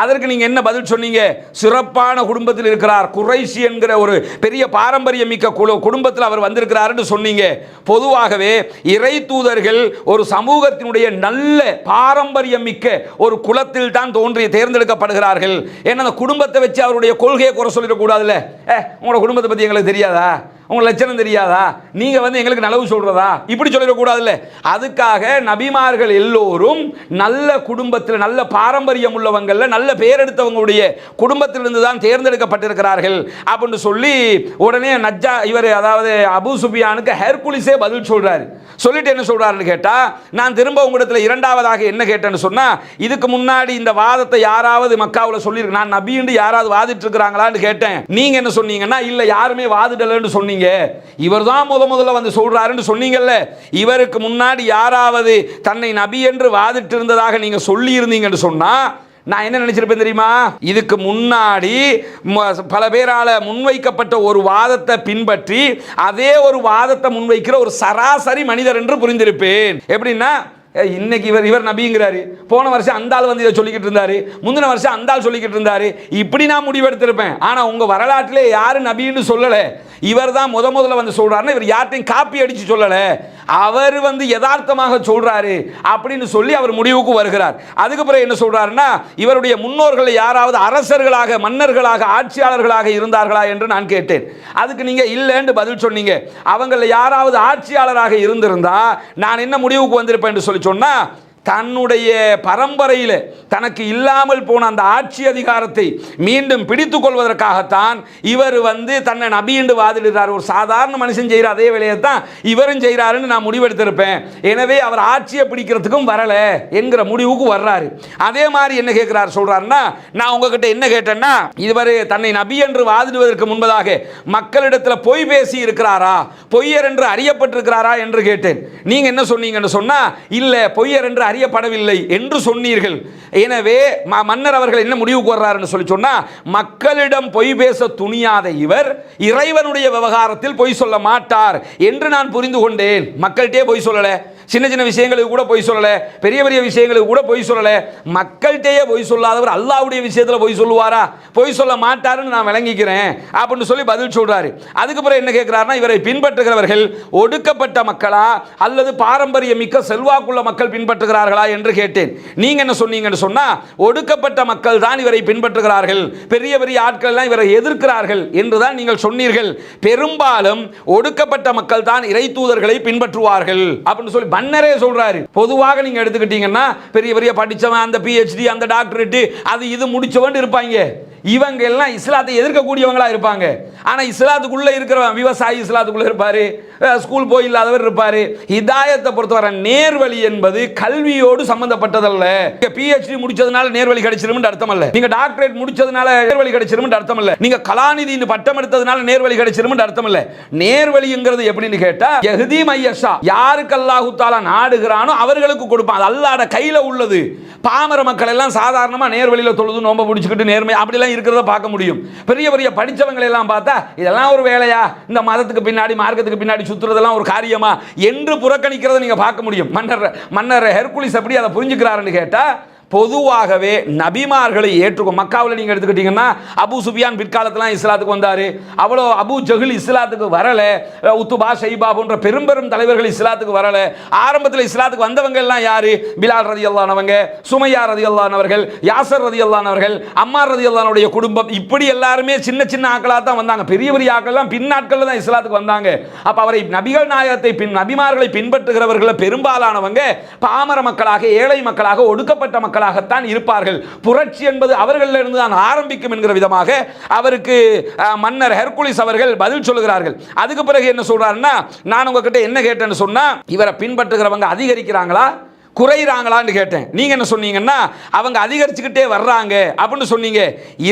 அதற்கு நீங்க என்ன பதில் சொன்னீங்க? சிறப்பான குடும்பத்தில் இருக்கிறார், குறைஷி என்கிற ஒரு பெரிய பாரம்பரியம் மிக்க குடும்பத்தில் அவர் வந்திருக்கிறார்னு சொன்னீங்க. பொதுவாகவே இறை தூதர்கள் ஒரு சமூகத்தினுடைய நல்ல பாரம்பரியம் மிக்க ஒரு குலத்தில் தான் தேர்ந்தெடுக்கப்படுகிறார்கள். ஏன்னா அந்த குடும்பத்தை வச்சு அவருடைய கொள்கையை குறை சொல்லிடக்கூடாதுல்ல. உங்களோட குடும்பத்தை பத்தி எங்களுக்கு தெரியாதா, உங்க லட்சணம் தெரியாதா, நீங்க எங்களுக்கு நலவு சொல்றதா, இப்படி சொல்லிடக்கூடாதுல்ல. அதுக்காக நபிமார்கள் எல்லோரும் நல்ல குடும்பத்தில் நல்ல பாரம்பரியம் உள்ளவங்கள்ல நல்ல பேர் எடுத்தவங்களுடைய குடும்பத்திலிருந்து தான் தேர்ந்தெடுக்கப்பட்டிருக்கிறார்கள் அப்படின்னு சொல்லி உடனே இவர் அதாவது அபூ சுஃபியானுக்கு ஹெர்குலிஸே பதில் சொல்றாரு. சொல்லிட்டு என்ன சொல்றாருன்னு கேட்டா, நான் திரும்ப உங்களிடத்தில் இரண்டாவதாக என்ன கேட்டேன்னு சொன்னா, இதுக்கு முன்னாடி இந்த வாதத்தை யாராவது மக்காவில் சொல்லியிருக்கு, நான் நபின்னு யாராவது வாதிட்டு இருக்கிறாங்களான்னு கேட்டேன். நீங்க என்ன சொன்னீங்கன்னா, இல்ல யாருமே வாதிடலன்னு சொன்னீங்க. இவர் தான் முதல்ல வந்து சொல்றாருன்னு சொன்னீங்கல்ல. இவருக்கு முன்னாடி யாராவது தன்னை நபி என்று வாதிட்டு இருந்ததாக நீங்க சொல்லி இருந்தீங்கன்னு சொன்னா நான் என்ன நினைச்சிருப்பேன் தெரியுமா? இதுக்கு முன்னாடி பல பேரால முன்வைக்கப்பட்ட ஒரு வாதத்தை பின்பற்றி அதே ஒரு வாதத்தை முன்வைக்கிற ஒரு சராசரி மனிதர் என்று புரிந்திருப்பேன். எப்படின்னா, இன்னைக்கு இவர் நபிங்கிறாரு, போன வருஷம் அந்த ஆள் வந்து இதை சொல்லிக்கிட்டு இருந்தாரு, முந்தின வருஷம் அந்த ஆள் சொல்லிக்கிட்டு இருந்தாரு, இப்படி நான் முடிவெடுத்திருப்பேன். ஆனா உங்க வரலாற்றிலே யாரு நபின்னு சொல்லல, இவர் தான் முதல்ல வந்து சொல்றாருன்னு இவர் யார்ட்டையும் காப்பி அடிச்சு சொல்லல, அவர் வந்து யதார்த்தமாக சொல்றாரு அப்படின்னு சொல்லி அவர் முடிவுக்கு வருகிறார். அதுக்கு பிறகு என்ன சொல்றாருன்னா, இவருடைய முன்னோர்கள் யாராவது அரசர்களாக, மன்னர்களாக, ஆட்சியாளர்களாக இருந்தார்களா என்று நான் கேட்டேன். அதுக்கு நீங்க இல்லைன்னு பதில் சொன்னீங்க. அவங்கள யாராவது ஆட்சியாளராக இருந்திருந்தா நான் என்ன முடிவுக்கு வந்திருப்பேன் என்று சொல்லி சொன்னா, தன்னுடைய பரம்பரையில் தனக்கு இல்லாமல் போன அந்த ஆட்சி அதிகாரத்தை மீண்டும் பிடித்துக் கொள்வதற்காகத்தான் இவர் வந்து தன்னை நபி என்று வாதிடுறார். ஒரு சாதாரண மனுஷன் செய்கிற அதே வேலையை தான் இவரும் செய்கிறாருன்னு நான் முடிவெடுத்திருப்பேன். எனவே அவர் ஆட்சியை பிடிக்கிறதுக்கும் வரல என்கிற முடிவுக்கு வர்றாரு. அதே மாதிரி என்ன கேட்கிறார் சொல்றாருன்னா, நான் உங்ககிட்ட என்ன கேட்டேன்னா, இதுவரை தன்னை நபி என்று வாதிடுவதற்கு முன்பதாக மக்களிடத்தில் பொய் பேசி இருக்கிறாரா, பொய்யர் என்று அறியப்பட்டிருக்கிறாரா என்று கேட்டேன். நீங்க என்ன சொன்னீங்கன்னு சொன்னா, இல்ல பொய்யர் என்று அறியப்படவில்லை என்று சொன்னீர்கள். எனவே மன்னர் அவர்கள் என்ன முடிவுக்கு வர்றாருன்னு சொல்லி சொன்னா, மக்களிடம் பொய் பேச துணியாத இவர் இறைவனுடைய விவகாரத்தில் பொய் சொல்ல மாட்டார் என்று நான் புரிந்து கொண்டேன். மக்கள்கிட்டே பொய் சொல்லல, சின்ன சின்ன விஷயங்களுக்கு கூட பொய் சொல்லல, பெரிய பெரிய விஷயங்களுக்கு கூட பொய் சொல்லல, மக்கள்கிட்டயே பொய் சொல்லாதவர் அல்லாஹ்வுடைய விஷயத்தில் பொய் சொல்லுவாரா, பொய் சொல்ல மாட்டாருன்னு நான் விளங்கிக்கிறேன் அப்படின்னு சொல்லி பதில் சொல்றாரு. அதுக்கு பிறகு என்ன கேட்கிறாருன்னா, இவரை பின்பற்றுகிறவர்கள் ஒடுக்கப்பட்ட மக்களா அல்லது பாரம்பரியம் மிக்க செல்வாக்குள்ள மக்கள் பின்பற்றுகிறார்களா என்று கேட்டேன். நீங்க என்ன சொன்னீங்கன்னு சொன்னா, ஒடுக்கப்பட்ட மக்கள் தான் இவரை பின்பற்றுகிறார்கள், பெரிய பெரிய ஆட்கள் எல்லாம் இவரை எதிர்க்கிறார்கள் என்றுதான் நீங்கள் சொன்னீர்கள். பெரும்பாலும் ஒடுக்கப்பட்ட மக்கள் தான் இறை தூதர்களை பின்பற்றுவார்கள் அப்படின்னு சொல்லி மன்னரே சொல்றாரு. பொதுவாக நீங்க எடுத்துக்கிட்டீங்கன்னா பெரிய பெரிய படிச்சவன், அந்த PhD, அந்த டாக்டரேட், அது இது முடிச்சவன் இருப்பாங்க. இவங்க எல்லாம் இஸ்லாத்தை எதிர்க்கக்கூடியவங்களா இருப்பாங்க. ஆனா இஸ்லாத்துக்குள்ள இருக்கிறவன் விவசாயி இஸ்லாத்துக்குள்ள இருப்பாரு, ஸ்கூல் போய் இல்லாதவர் இருப்பாரு. ஹிதாயத்தை பொறுத்தவரை நேர்வழி என்பது கல்வியோடு சம்பந்தப்பட்டதல்ல. PhD முடிச்சதுனால நேர்வழி கிடைச்சிரும் அர்த்தம் அல்ல, நீங்க டாக்டரேட் முடிச்சதுனால நேர்வழி கிடைச்சிரும் அர்த்தம் அல்ல, நீங்க கலாநிதி பட்டம் எடுத்ததுனால நேர்வழி கிடைச்சிரும் அர்த்தம் இல்ல. நேர்வழிங்கிறது எப்படின்னு கேட்டா, யஹ்தி மையஷா, யாருக்கு அல்லாஹ் தஆலா நாடுகிறானோ அவர்களுக்கு கொடுப்பான். அது அல்லாஹ்வுடைய கையில உள்ளது. பாமர மக்கள் எல்லாம் சாதாரணமா நேர்வழியில தொழுது நோம்ப பிடிச்சிக்கிட்டு நேர்மை அப்படிலாம் இருக்கிறத பார்க்க முடியும். பெரிய பெரிய படிச்சவங்களை எல்லாம் பார்த்தா இதெல்லாம் ஒரு வேலையா, இந்த மதத்துக்கு பின்னாடி மார்க்கத்துக்கு பின்னாடி சுத்துறதெல்லாம் ஒரு காரியமா என்று புறக்கணிக்கிறத நீங்க பார்க்க முடியும். மன்னர் ஹெர்குலிஸ் எப்படி அதை புரிஞ்சுக்கிறாருன்னு கேட்டா, பொதுவாகவே நபிமார்களை ஏற்றுக்கொள். மக்காவில் நீங்கள் எடுத்துக்கிட்டீங்கன்னா அபு சுஃபியான் பிற்காலத்தில் இஸ்லாத்துக்கு வந்தார். அவ்வளோ அபு ஜஹில் இஸ்லாத்துக்கு வரல. உத்துபா ஷைபா போன்ற பெரும் தலைவர்கள் இஸ்லாத்துக்கு வரல. ஆரம்பத்தில் இஸ்லாத்துக்கு வந்தவங்க எல்லாம் யாரு? பிலால் ரதியல்லானவங்க, சுமையா ரதியல்லானவர்கள், யாசர் ரதியல்லானவர்கள், அம்மார் ரதியல்லானுடைய குடும்பம், இப்படி எல்லாருமே சின்ன சின்ன ஆக்களாக தான் வந்தாங்க. பெரிய பெரிய ஆக்கள்லாம் பின்னாட்களில் தான் இஸ்லாத்துக்கு வந்தாங்க. அப்ப அவரை நபிகள் நாயகத்தை நபிமார்களை பின்பற்றுகிறவர்கள் பெரும்பாலானவங்க பாமர மக்களாக, ஏழை மக்களாக, ஒடுக்கப்பட்ட மக்களாகத்தான் இருப்பார்கள். புரட்சி என்பது அவர்களிலிருந்து தான் ஆரம்பிக்கும் என்கிற விதமாக அவருக்கு மன்னர் ஹெர்குலிஸ் அவர்கள் பதில் சொல்லுகிறார்கள். அதுக்கு பிறகு என்ன சொல்றாருன்னா, நான் உங்ககிட்ட என்ன கேட்டேன்னு சொன்னா, இவரை பின்பற்றுகிறவங்க அதிகரிக்கிறாங்களா குறைறாங்களான்னு கேட்டேன். நீங்க என்ன சொன்னீங்கன்னா, அவங்க அதிகரிச்சுக்கிட்டே வர்றாங்க அப்படின்னு சொன்னீங்க.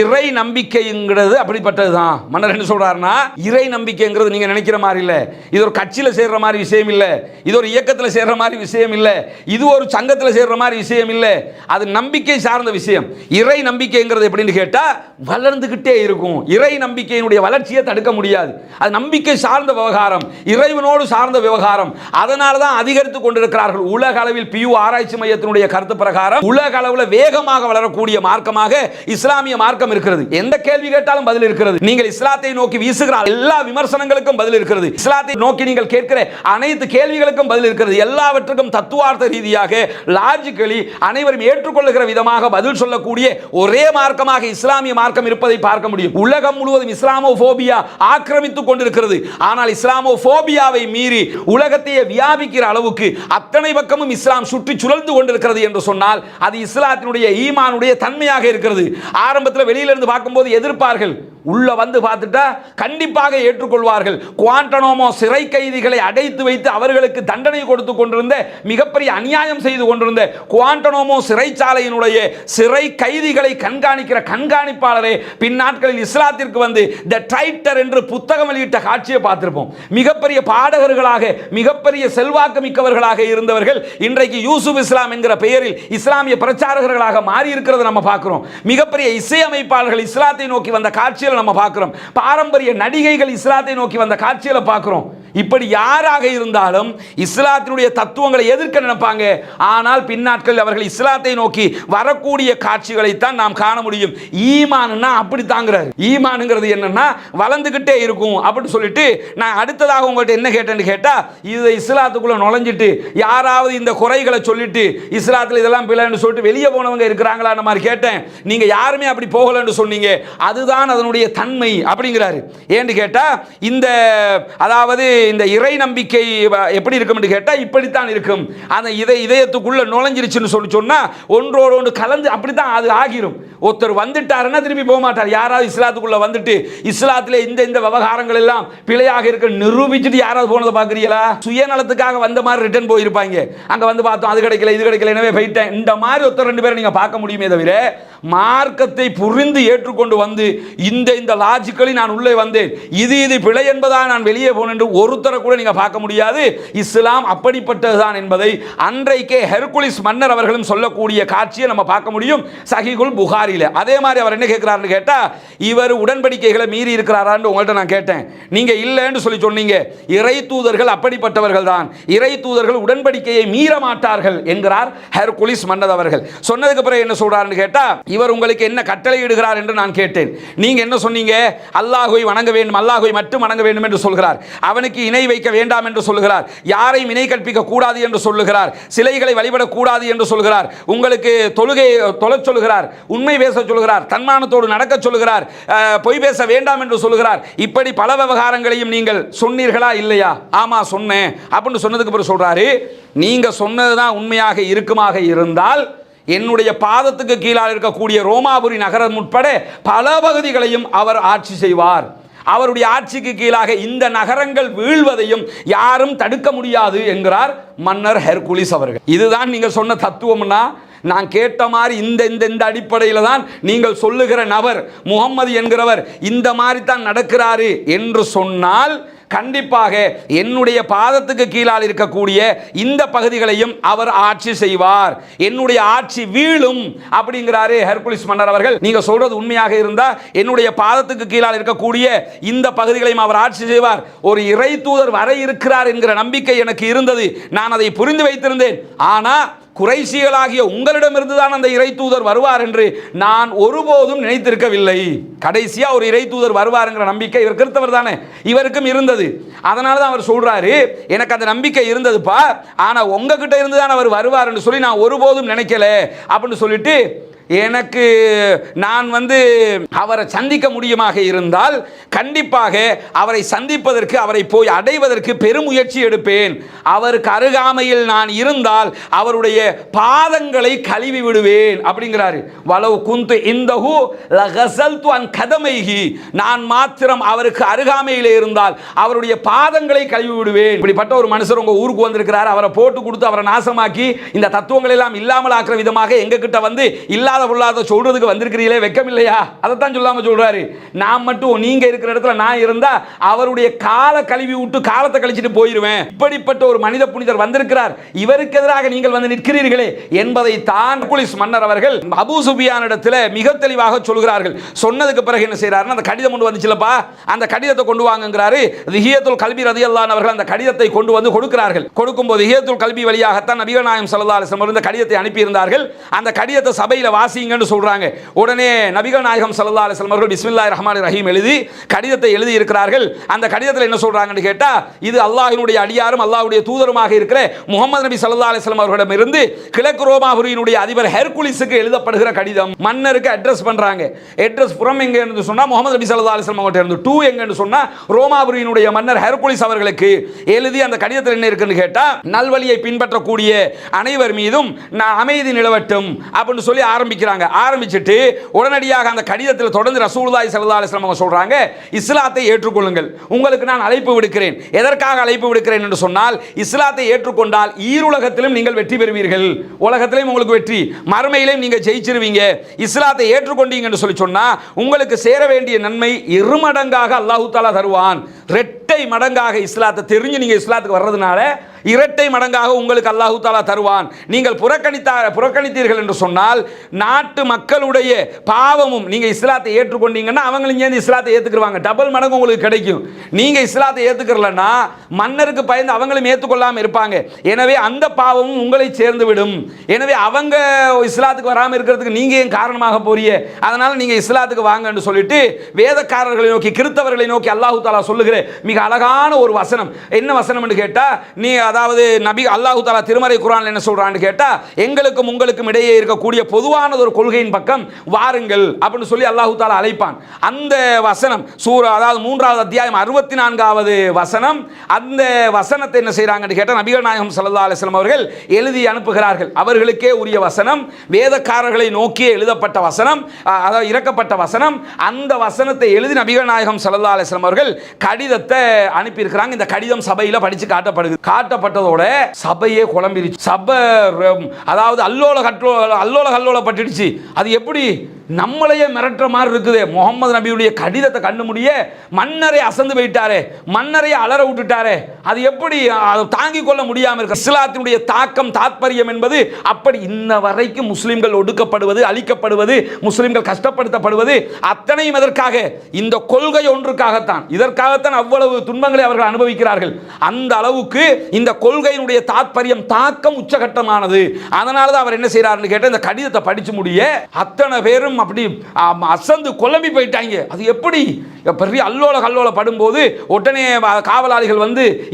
இறை நம்பிக்கைங்கிறது அப்படிப்பட்டது தான். மன்னர் என்ன சொல்றாருன்னா, இறை நம்பிக்கைங்கிறது நீங்க நினைக்கிற மாதிரி இல்லை. இது ஒரு கட்சியில் சேர்ற மாதிரி விஷயம் இல்லை. இது ஒரு இயக்கத்தில் சேர்ற மாதிரி விஷயம் இல்லை. இது ஒரு சங்கத்தில் சேர்ற மாதிரி விஷயம் இல்லை. அது நம்பிக்கை சார்ந்த விஷயம். இறை நம்பிக்கைங்கிறது எப்படின்னு கேட்டா, வளர்ந்துகிட்டே இருக்கும். இறை நம்பிக்கையினுடைய வளர்ச்சியை தடுக்க முடியாது. அது நம்பிக்கை சார்ந்த விவகாரம், இறைவனோடு சார்ந்த விவகாரம். அதனால தான் அதிகரித்துக் கொண்டிருக்கிறார்கள். உலக அளவில் பியூ ஆராய்ச்சி மையத்தினுடைய கருத்து பிரகாரம் உலக அளவில் வேகமாக வளரக்கூடிய மார்க்கமாக இஸ்லாமிய மார்க்கம் இருக்கிறது. எந்த கேள்வி கேட்டாலும் பதில் இருக்கிறது. நீங்கள் இஸ்லாத்தை நோக்கி வீசுகிற எல்லா விமர்சனங்களுக்கும் பதில் இருக்கிறது. இஸ்லாத்தை நோக்கி நீங்கள் கேட்கிற அனைத்து கேள்விகளுக்கும் பதில் இருக்கிறது. எல்லாவற்றுக்கும் தத்துவார்த்த ரீதியாக, லாஜிக்கலி அனைவரும் ஏற்றுக்கொள்ளுகிற விதமாக பதில் சொல்லக்கூடிய ஒரே மார்க்கமாக இஸ்லாமிய மார்க்கம் இருப்பதை பார்க்க முடியும். உலகம் முழுவதும் இஸ்லாமோபோபியா ஆக்கிரமித்துக் கொண்டிருக்கிறது. ஆனால் இஸ்லாமோபோபியாவை மீறி உலகத்தையே வியாபிக்கிற அளவுக்கு அத்தனை பக்கமும் இஸ்லாம் சுற்றி சுழந்து கொண்டிருக்கிறது என்று சொன்னால் அது இஸ்லாத்தினுடைய ஈமானுடைய தன்மையாக இருக்கிறது. ஆரம்பத்தில் வெளியிலிருந்து பார்க்கும்போது எதிர்ப்பார்கள், உள்ள வந்து பார்த்துட்டா கண்டிப்பாக ஏற்றுக்கொள்வார்கள். குவாண்டனோமோ சிறை கைதிகளை அடைத்து வைத்து அவர்களுக்கு தண்டனை கொடுத்து கொண்டிருந்த, மிகப்பெரிய அநியாயம் செய்து கொண்டிருந்த குவாண்டனோமோ சிறைச்சாலையினுடைய சிறை கைதிகளை கண்காணிக்கிற கண்காணிப்பாளரே பின்னாட்களில் இஸ்லாத்திற்கு வந்து தி டைட்டர் என்று புத்தகம் வெளியிட்ட காட்சியை பார்த்திருப்போம். மிகப்பெரிய பாடகர்களாக, மிகப்பெரிய செல்வாக்கு மிக்கவர்களாக இருந்தவர்கள் இன்றைக்கு யூசுப் இஸ்லாம் என்கிற பெயரில் இஸ்லாமிய பிரச்சாரகர்களாக மாறி இருக்கிறது நம்ம பார்க்கிறோம். மிகப்பெரிய இசையமைப்பாளர்கள் இஸ்லாத்தை நோக்கி வந்த காட்சியில் நம்ம பார்க்கிறோம். பாரம்பரிய நடிகைகள் இஸ்லாத்தை நோக்கி வந்த காட்சியில பார்க்கிறோம். இப்படி யாராக இருந்தாலும் இஸ்லாத்தினுடைய தத்துவங்களை எதிர்க்க நினைப்பாங்க. ஆனால் பின்னாட்கள் அவர்கள் இஸ்லாத்தை நோக்கி வரக்கூடிய காட்சிகளை தான் நாம் காண முடியும். ஈமான்னா அப்படி தாங்கிறாரு. ஈமானுங்கிறது என்னன்னா வளர்ந்துகிட்டே இருக்கும் அப்படின்னு சொல்லிட்டு, நான் அடுத்ததாக உங்கள்கிட்ட என்ன கேட்டேன்னு கேட்டா, இது இஸ்லாத்துக்குள்ள நுழைஞ்சிட்டு யாராவது இந்த குறைகளை சொல்லிட்டு இஸ்லாத்தில் இதெல்லாம் பிழைன்னு சொல்லிட்டு வெளியே போனவங்க இருக்கிறாங்களா மாதிரி கேட்டேன். நீங்க யாருமே அப்படி போகலன்னு சொன்னீங்க. அதுதான் அதனுடைய தன்மை அப்படிங்கிறாரு. ஏன்னு கேட்டா, இந்த அதாவது இந்த இறை நம்பிக்கை எப்படி இருக்கும் கேட்டா இப்படித்தான் இருக்கும். அந்த இதயத்துக்குள்ள நுழைஞ்சிருச்சுன்னு சொல்லி சொன்னா ஒன்றோடு ஒன்று கலந்து அப்படித்தான் அது ஆகிரும். ஒருத்தர் வந்துட்டாருன்னா திரும்பி போக மாட்டார். யாராவது இஸ்லாத்துக்குள்ள வந்துட்டு இஸ்லாத்திலே இந்த விவகாரங்கள் எல்லாம் பிழையாக இருக்க நிரூபிச்சுட்டு யாராவது போனதை பார்க்குறீங்களா? சுயநலத்துக்காக வந்த மாதிரி ரிட்டர்ன் போயிருப்பாங்க. அங்க வந்து பார்த்தோம், அது கிடைக்கல, இது கிடைக்கல, எனவே போயிட்டேன். இந்த மாதிரி ஒருத்தர் ரெண்டு பேரும் நீங்க பார்க்க முடியுமே தவிர, மார்க்கத்தை புரிந்து ஏற்றுக்கொண்டு வந்து இந்த லாஜிக்கலி நான் உள்ளே வந்தேன், இது பிழை என்பதா நான் வெளியே போனேன் என்று ஒருத்தரை கூட நீங்க பார்க்க முடியாது. இஸ்லாம் அப்படிப்பட்டதுதான் என்பதை அன்றைக்கே ஹெர்குலிஸ் மன்னர் அவர்களும் சொல்லக்கூடிய காட்சியை நம்ம பார்க்க முடியும் சஹீஹுல் புகாரில. அதே மாதிரி அவர் என்ன கேட்கிறாருன்னு கேட்டா, இவர் உடன்படிக்கைகளை மீறி இருக்கிறாரான்னு உங்கள்கிட்ட நான் கேட்டேன். நீங்க இல்லைன்னு சொல்லி சொன்னீங்க. இறை தூதர்கள் அப்படிப்பட்டவர்கள் தான். இறை தூதர்கள் உடன்படிக்கையை மீற மாட்டார்கள் என்கிறார் ஹெர்குலிஸ் மன்னர் அவர்கள். சொன்னதுக்கு பிறகு என்ன சொல்றாருன்னு கேட்டா, இவர் உங்களுக்கு என்ன கட்டளை இடுகிறார் என்று நான் கேட்டேன். நீங்க என்ன சொன்னீங்க? அல்லாஹ்வை வணங்க வேண்டும், அல்லாஹ்வை மட்டும் வணங்க வேண்டும் என்று சொல்கிறார். அவனுக்கு இணை வைக்க வேண்டாம் என்று சொல்கிறார். யாரையும் இணை கற்பிக்க கூடாது என்று சொல்லுகிறார். சிலைகளை வழிபடக்கூடாது என்று சொல்கிறார். உங்களுக்கு தொழுகை தொழ சொல்லுகிறார், உண்மை பேச சொல்லுகிறார், தன்மானத்தோடு நடக்க சொல்லுகிறார், பொய் பேச வேண்டாம் என்று சொல்லுகிறார். இப்படி பல விவகாரங்களையும் நீங்கள் சொன்னீர்களா இல்லையா? ஆமா சொன்னேன் அப்படின்னு சொன்னதுக்கு பிறகு சொல்றாரு, நீங்க சொன்னதுதான் உண்மையாக இருக்குமாக இருந்தால் என்னுடைய பாதத்துக்கு கீழாக இருக்கக்கூடிய ரோமாபுரி நகரம் உட்பட பல பகுதிகளையும் அவர் ஆட்சி செய்வார். அவருடைய ஆட்சிக்கு கீழாக இந்த நகரங்கள் வீழ்வதையும் யாரும் தடுக்க முடியாது என்கிறார் மன்னர் ஹெர்குலிஸ் அவர்கள். இதுதான் நீங்க சொன்ன தத்துவம்னா, நான் கேட்ட மாதிரி இந்த அடிப்படையில் தான் நீங்கள் சொல்லுகிற நபர் முகம்மது என்கிறவர் இந்த மாதிரி தான் நடக்கிறாரு என்று சொன்னால், கண்டிப்பாக என்னுடைய பாதத்துக்கு கீழால் இருக்கக்கூடிய இந்த பகுதிகளையும் அவர் ஆட்சி செய்வார், என்னுடைய ஆட்சி வீழும் அப்படிங்கிறாரு ஹெர்குலிஸ் மன்னர் அவர்கள். நீங்க சொல்றது உண்மையாக இருந்தா என்னுடைய பாதத்துக்கு கீழால் இருக்கக்கூடிய இந்த பகுதிகளையும் அவர் ஆட்சி செய்வார். ஒரு இறை தூதர் வர இருக்கிறார் என்கிற நம்பிக்கை எனக்கு இருந்தது. நான் அதை புரிந்து வைத்திருந்தேன். ஆனா குறைஷிகளாகிய உங்களிடமிருந்து தான் அந்த இறை தூதர் வருவார் என்று நான் ஒருபோதும் நினைத்திருக்கவில்லை. கடைசியா ஒரு இறை தூதர் வருவாருங்கிற நம்பிக்கை இவர் கிறிஸ்தவர் தானே, இவருக்கும் இருந்தது. அதனால தான் அவர் சொல்றாரு, எனக்கு அந்த நம்பிக்கை இருந்ததுப்பா, ஆனா உங்ககிட்ட இருந்து தான் அவர் வருவார் என்று சொல்லி நான் ஒருபோதும் நினைக்கல அப்படின்னு சொல்லிட்டு, எனக்கு நான் அவரை சந்திக்க முடியுமாக இருந்தால் கண்டிப்பாக அவரை சந்திப்பதற்கு, அவரை போய் அடைவதற்கு பெருமுயற்சி எடுப்பேன். அவருக்கு அருகாமையில் நான் இருந்தால் அவருடைய பாதங்களை கழுவி விடுவேன் அப்படிங்கிறாரு. வலவு குந்து இந்தஹு லகஸல்து அன் கதமைஹி, நான் மாத்திரம் அவருக்கு அருகாமையில் இருந்தால் அவருடைய பாதங்களை கழுவி விடுவேன். இப்படிப்பட்ட ஒரு மனுஷர் உங்க ஊருக்கு வந்திருக்கிறார், அவரை போட்டு கொடுத்து அவரை நாசமாக்கி இந்த தத்துவங்கள் எல்லாம் இல்லாமல் ஆக்குற விதமாக எங்க கிட்ட இல்லாத பொல்லாத சொல்றதுக்கு வந்திருக்கிறீங்களே, வெக்கம் இல்லையா? அதைத்தான் சொல்லாம சொல்றாரு. நான் மட்டும் நீங்க இருக்கிற இடத்துல நான் இருந்தா அவருடைய கால கழுவி விட்டு காலத்தை கழிச்சிட்டு போயிருவேன். இப்படிப்பட்ட ஒரு மனித புனிதர் வந்திருக்கிறார், இவருக்கு எதிராக நீங்கள் நிற்கிறீர்களே என்பதை தான் ஹெர்குலிஸ் மன்னர் அவர்கள் அபூ சுஃபியான் இடத்துல மிக தெளிவாக சொல்கிறார்கள். சொன்னதுக்கு பிறகு என்ன செய்யறாருன்னா, அந்த கடிதம் கொண்டு வந்துச்சுலப்பா, அந்த கடிதத்தை கொண்டு வாங்குங்கிறாரு. திஹியத்துல் கல்பி ரலியல்லாஹு அவர்கள் அந்த கடிதத்தை கொண்டு வந்து கொடுக்கிறார்கள். கொடுக்கும்போது திஹியத்துல் கல்பி வழியாகத்தான் நபிகள் நாயகம் ஸல்லல்லாஹு அலைஹி வஸல்லம் இந்த கடிதத்தை அனுப்பி இருந்தார்கள். அந்த கடிதத்தை சபையில வாசிங்கன்னு சொல்றாங்க. உடனே நபிகள் நாயகம் ஸல்லல்லாஹு அலைஹி வஸல்லம் அவர்கள் பிஸ்மில்லாஹிர் ரஹ்மானிர் ரஹீம் எழுதி கடிதத்தை எழுதி இருக்கிறார்கள். அந்த கடிதத்தில் என்ன சொல்றாங்கன்னு கேட்டா, இது அல்லாஹ்வினுடைய அடியாரும் அல்லாஹ்வுடைய தூதருமாக இருக்கிற முஹம்மது நபி ஸல்லல்லாஹு அலைஹி வஸல்லம் அவர்களிடமிருந்து கிழக்கு ரோமாபுரியினுடைய அதிபர் ஹெர்குலிஸுக்கு எழுதப்படுகிற கடிதம். மன்னருக்கு அட்ரஸ் பண்றாங்க. அட்ரஸ் புறம் எங்க என்று சொன்னா முஹம்மது நபி ஸல்லல்லாஹு அலைஹி வஸல்லம் அவர்கிட்ட இருந்து, டூ எங்கன்னு சொன்னா ரோமாபுரியினுடைய மன்னர் ஹெர்குலிஸ் அவர்களுக்கு எழுதி அந்த கடிதத்தில் என்ன இருக்குன்னு கேட்டா, நல்வழியை பின்பற்றக்கூடிய அனைவர் மீதும் அமைதி நிலவட்டும் அப்படின்னு சொல்லி ஆரம்பிக்கிறாங்க. ஆரம்பிச்சிட்டு உடனடியாக அந்த கடிதத்தில் தொடர்ந்து ரசூலுல்லாஹி ஸல்லல்லாஹு அலைஹி வஸல்லம் அவங்க சொல்றாங்க, இஸ்லாத்தை ஏற்றுக்கொள்ளுங்கள், உங்களுக்கு நான் அழைப்பு விடுக்கிறேன். எதற்காக அழைப்பு விடுக்கிறேன் என்று சொன்னால், இஸ்லாத்தை ஏற்றுக்கொண்டால் ஈருலகத்திலும் நீங்கள் வெற்றி பெறுவீர்கள், உலகத்திலும் உங்களுக்கு வெற்றி, மறுமையிலும் நீங்க ஜெயிச்சிருவீங்க. இஸ்லாத்தை ஏற்றுக்கொண்டீங்க என்று சொல்லி சொன்னா உங்களுக்கு சேர வேண்டிய நன்மை இருமடங்காக அல்லாஹ் தஆலா தருவான். இரட்டை மடங்காக இஸ்லாத்தை தெரிஞ்சு நீங்க இஸ்லாத்துக்கு வர்றதுனால இரட்டை மடங்காக உங்களுக்கு அல்லாஹ் தஆலா தருவான். நீங்கள் புறக்கணித்தீர்கள் என்று சொன்னால் நாட்டு மக்களுடைய பாவமும், நீங்க இஸ்லாத்தை ஏற்றுக்கொண்டீங்கன்னா அவங்களும் சேர்ந்து இஸ்லாத்தை ஏத்துக்குவாங்க, டபுள் மடங்கு உங்களுக்கு கிடைக்கும். நீங்க இஸ்லாத்தை ஏத்துக்கறலன்னா மன்னருக்கு பயந்து அவங்களும் ஏற்றுக்கொள்ளாமல் இருப்பாங்க. எனவே அந்த பாவமும் உங்களை சேர்ந்து விடும். எனவே அவங்க இஸ்லாத்துக்கு வராமல் இருக்கிறதுக்கு நீங்க ஏன் காரணமாக போறீங்க? அதனால நீங்க இஸ்லாத்துக்கு வாங்க என்று சொல்லிட்டு வேதக்காரர்களை நோக்கி, கிறிஸ்தவர்களை நோக்கி அல்லாஹ் தஆலா சொல்லுகிற மிக அழகான ஒரு வசனம். என்ன வசனம் என்று கேட்டா, நீ அதாவது நபி அல்லாஹ் தஆலா திருமறை குர்ஆன்ல என்ன சொல்றான்னு கேட்டா, எங்களுக்கும் உங்களுக்கும் இடையே இருக்கக்கூடிய பொதுவான ஒரு கொள்கையின் பக்கம் வாருங்கள் அப்படின்னு சொல்லி அல்லாஹ் தஆலா அழைப்பான். அந்த வசனம் சூரா, அதாவது 3வது அத்தியாயம் 64வது வசனம். அந்த வசனத்தை என்ன செய்றாங்கன்னு கேட்டா, நபிகள் நாயகம் ஸல்லல்லாஹு அலைஹி வஸல்லம் அவர்கள் எழுதி அனுப்புகிறார்கள். அவர்களுக்கே உரிய வசனம், வேதக்காரர்களை நோக்கி எழுதப்பட்ட வசனம், அதாவது இறக்கப்பட்ட வசனம். அந்த வசனத்தை எழுதி நபிகள் நாயகம் ஸல்லல்லாஹு அலைஹி வஸல்லம் அவர்கள் கடிதத்தை அனுப்பி இருக்கிறாங்க. இந்த கடிதம் சபையில படிச்சு காட்டப்பட்டதோட சபையே குழம்பிருச்சு. சபை அதாவது அல்லோல கல்லோல பட்டுடுச்சு. அது எப்படி நம்மளையே மிரட்டுற மாதிரி இருக்குது. முகமது நபியுடைய கடிதத்தை கண்டு முடிய மன்னரை அசந்து போயிட்டாரே, மன்னரை அலற விட்டுட்டாரே, அது எப்படி தாங்கிக் கொள்ள முடியாமல் இருக்கு. இஸ்லாத்தினுடைய தாக்கம் தாத்பரியம் என்பது அப்படி இன்ன வரைக்கும் முஸ்லிம்கள் ஒடுக்கப்படுவது, அழிக்கப்படுவது, முஸ்லிம்கள் கஷ்டப்படுத்தப்படுவது அத்தனையும் எதற்காக? இந்த கொள்கை ஒன்றுக்காகத்தான். இதற்காகத்தான் அவ்வளவு துன்பங்களை அவர்கள் அனுபவிக்கிறார்கள். அந்த அளவுக்கு இந்த கொள்கையினுடைய தாத்பரியம், தாக்கம் உச்சகட்டமானது. அதனால தான் அவர் என்ன செய்யறாருன்னு கேட்ட, இந்த கடிதத்தை படிச்சு முடிய அத்தனை பேரும் அப்படி அசந்து குழம்பி போயிட்டாங்க. அது எப்படி பெரிய அல்லோல கல்லோல படும்போது உடனே காவலாளிகள்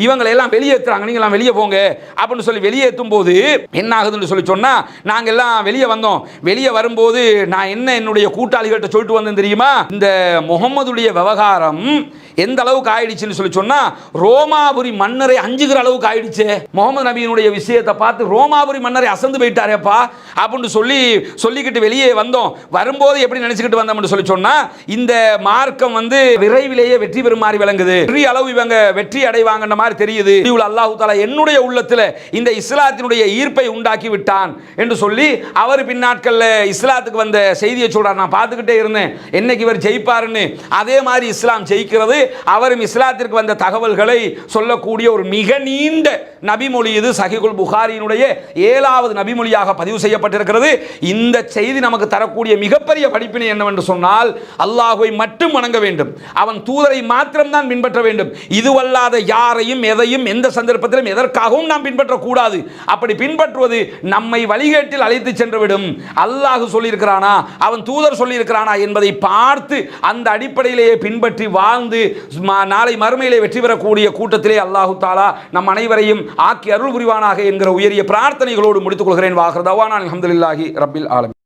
இவங்களை எல்லாம் வெளியேற்றுறாங்க, நீங்க எல்லாம் வெளியே போங்க அப்படின்னு சொல்லி வெளியேற்றும் போது என்ன ஆகுதுன்னு சொல்லி சொன்னா, நாங்க எல்லாம் வெளியே வந்தோம். வெளியே வரும்போது நான் என்னுடைய கூட்டாளிகள்கிட்ட சொல்லிட்டு வந்தேன் தெரியுமா, இந்த முகம்மதுடைய விவகாரம் எந்த அளவுக்கு ஆயிடுச்சுன்னு சொல்லி சொன்னா, ரோமாபுரி மன்னரை அஞ்சுகிற அளவுக்கு ஆயிடுச்சு. முகமது நபியினுடைய விஷயத்தை பார்த்து ரோமாபுரி மன்னரை அசந்து போயிட்டாரேப்பா அப்படின்னு சொல்லிக்கிட்டு வெளியே வந்தோம். வரும்போது எப்படி நினைச்சுக்கிட்டு வந்தோம்னு சொல்லி சொன்னா, இந்த மார்க்கம் விரைவிலேயே வெற்றி பெறும் மாதிரி விளங்குது, பெரிய அளவு இவங்க வெற்றி அடைவாங்கன்ற மாதிரி தெரியுது. அல்லாஹ் தஆலா என்னுடைய உள்ளத்துல இந்த இஸ்லாத்தினுடைய ஈர்ப்பை உண்டாக்கி விட்டான் என்று சொல்லி அவர் பின்னாட்கள்ல இஸ்லாத்துக்கு வந்த செய்தியை சொல்றார். நான் பார்த்துக்கிட்டே இருந்தேன் என்னைக்கு இவர் ஜெயிப்பாருன்னு. அதே மாதிரி இஸ்லாம் ஜெயிக்கிறது அவரும் இஸ்லாத்திற்கு வந்த தகவல்களை சொல்லக்கூடிய ஒரு மிக நீண்ட நபிமொழி இது. சஹீஹுல் புகாரியினுடைய 7வது நபிமொழியாக பதிவு செய்யப்பட்டிருக்கிறது. இந்த செய்தி நமக்கு தரக்கூடிய மிகப்பெரிய படிப்பினை என்னவென்று சொன்னால், அல்லாஹ்வை மட்டும் வணங்க வேண்டும், அவன் தூதரை மாத்திரம்தான் பின்பற்ற வேண்டும். இதுவல்லாத யாரையும் எதையும் எந்த சந்தர்ப்பத்திலும் எதற்காகவும் நாம் பின்பற்றக்கூடாது. அப்படி பின்பற்றுவது நம்மை வழிகேட்டில் அழைத்து சென்றுவிடும். அல்லாஹ் சொல்லியிருக்கிறானா, அவன் தூதர் சொல்லியிருக்கிறானா என்பதை பார்த்து அந்த அடிப்படையிலேயே பின்பற்றி வாழ்ந்து நாளை மறுமையிலே வெற்றி பெறக்கூடிய கூட்டத்திலே அல்லாஹு தாலா நம் அனைவரையும் ஆக்கி அருள் புரிவானாக என்கிற உயரிய பிரார்த்தனைகளோடு முடித்துக் கொள்கிறேன். வாஹிர் தவானா அல்ஹம்துலில்லாஹி ரப்பில் ஆலமீன்.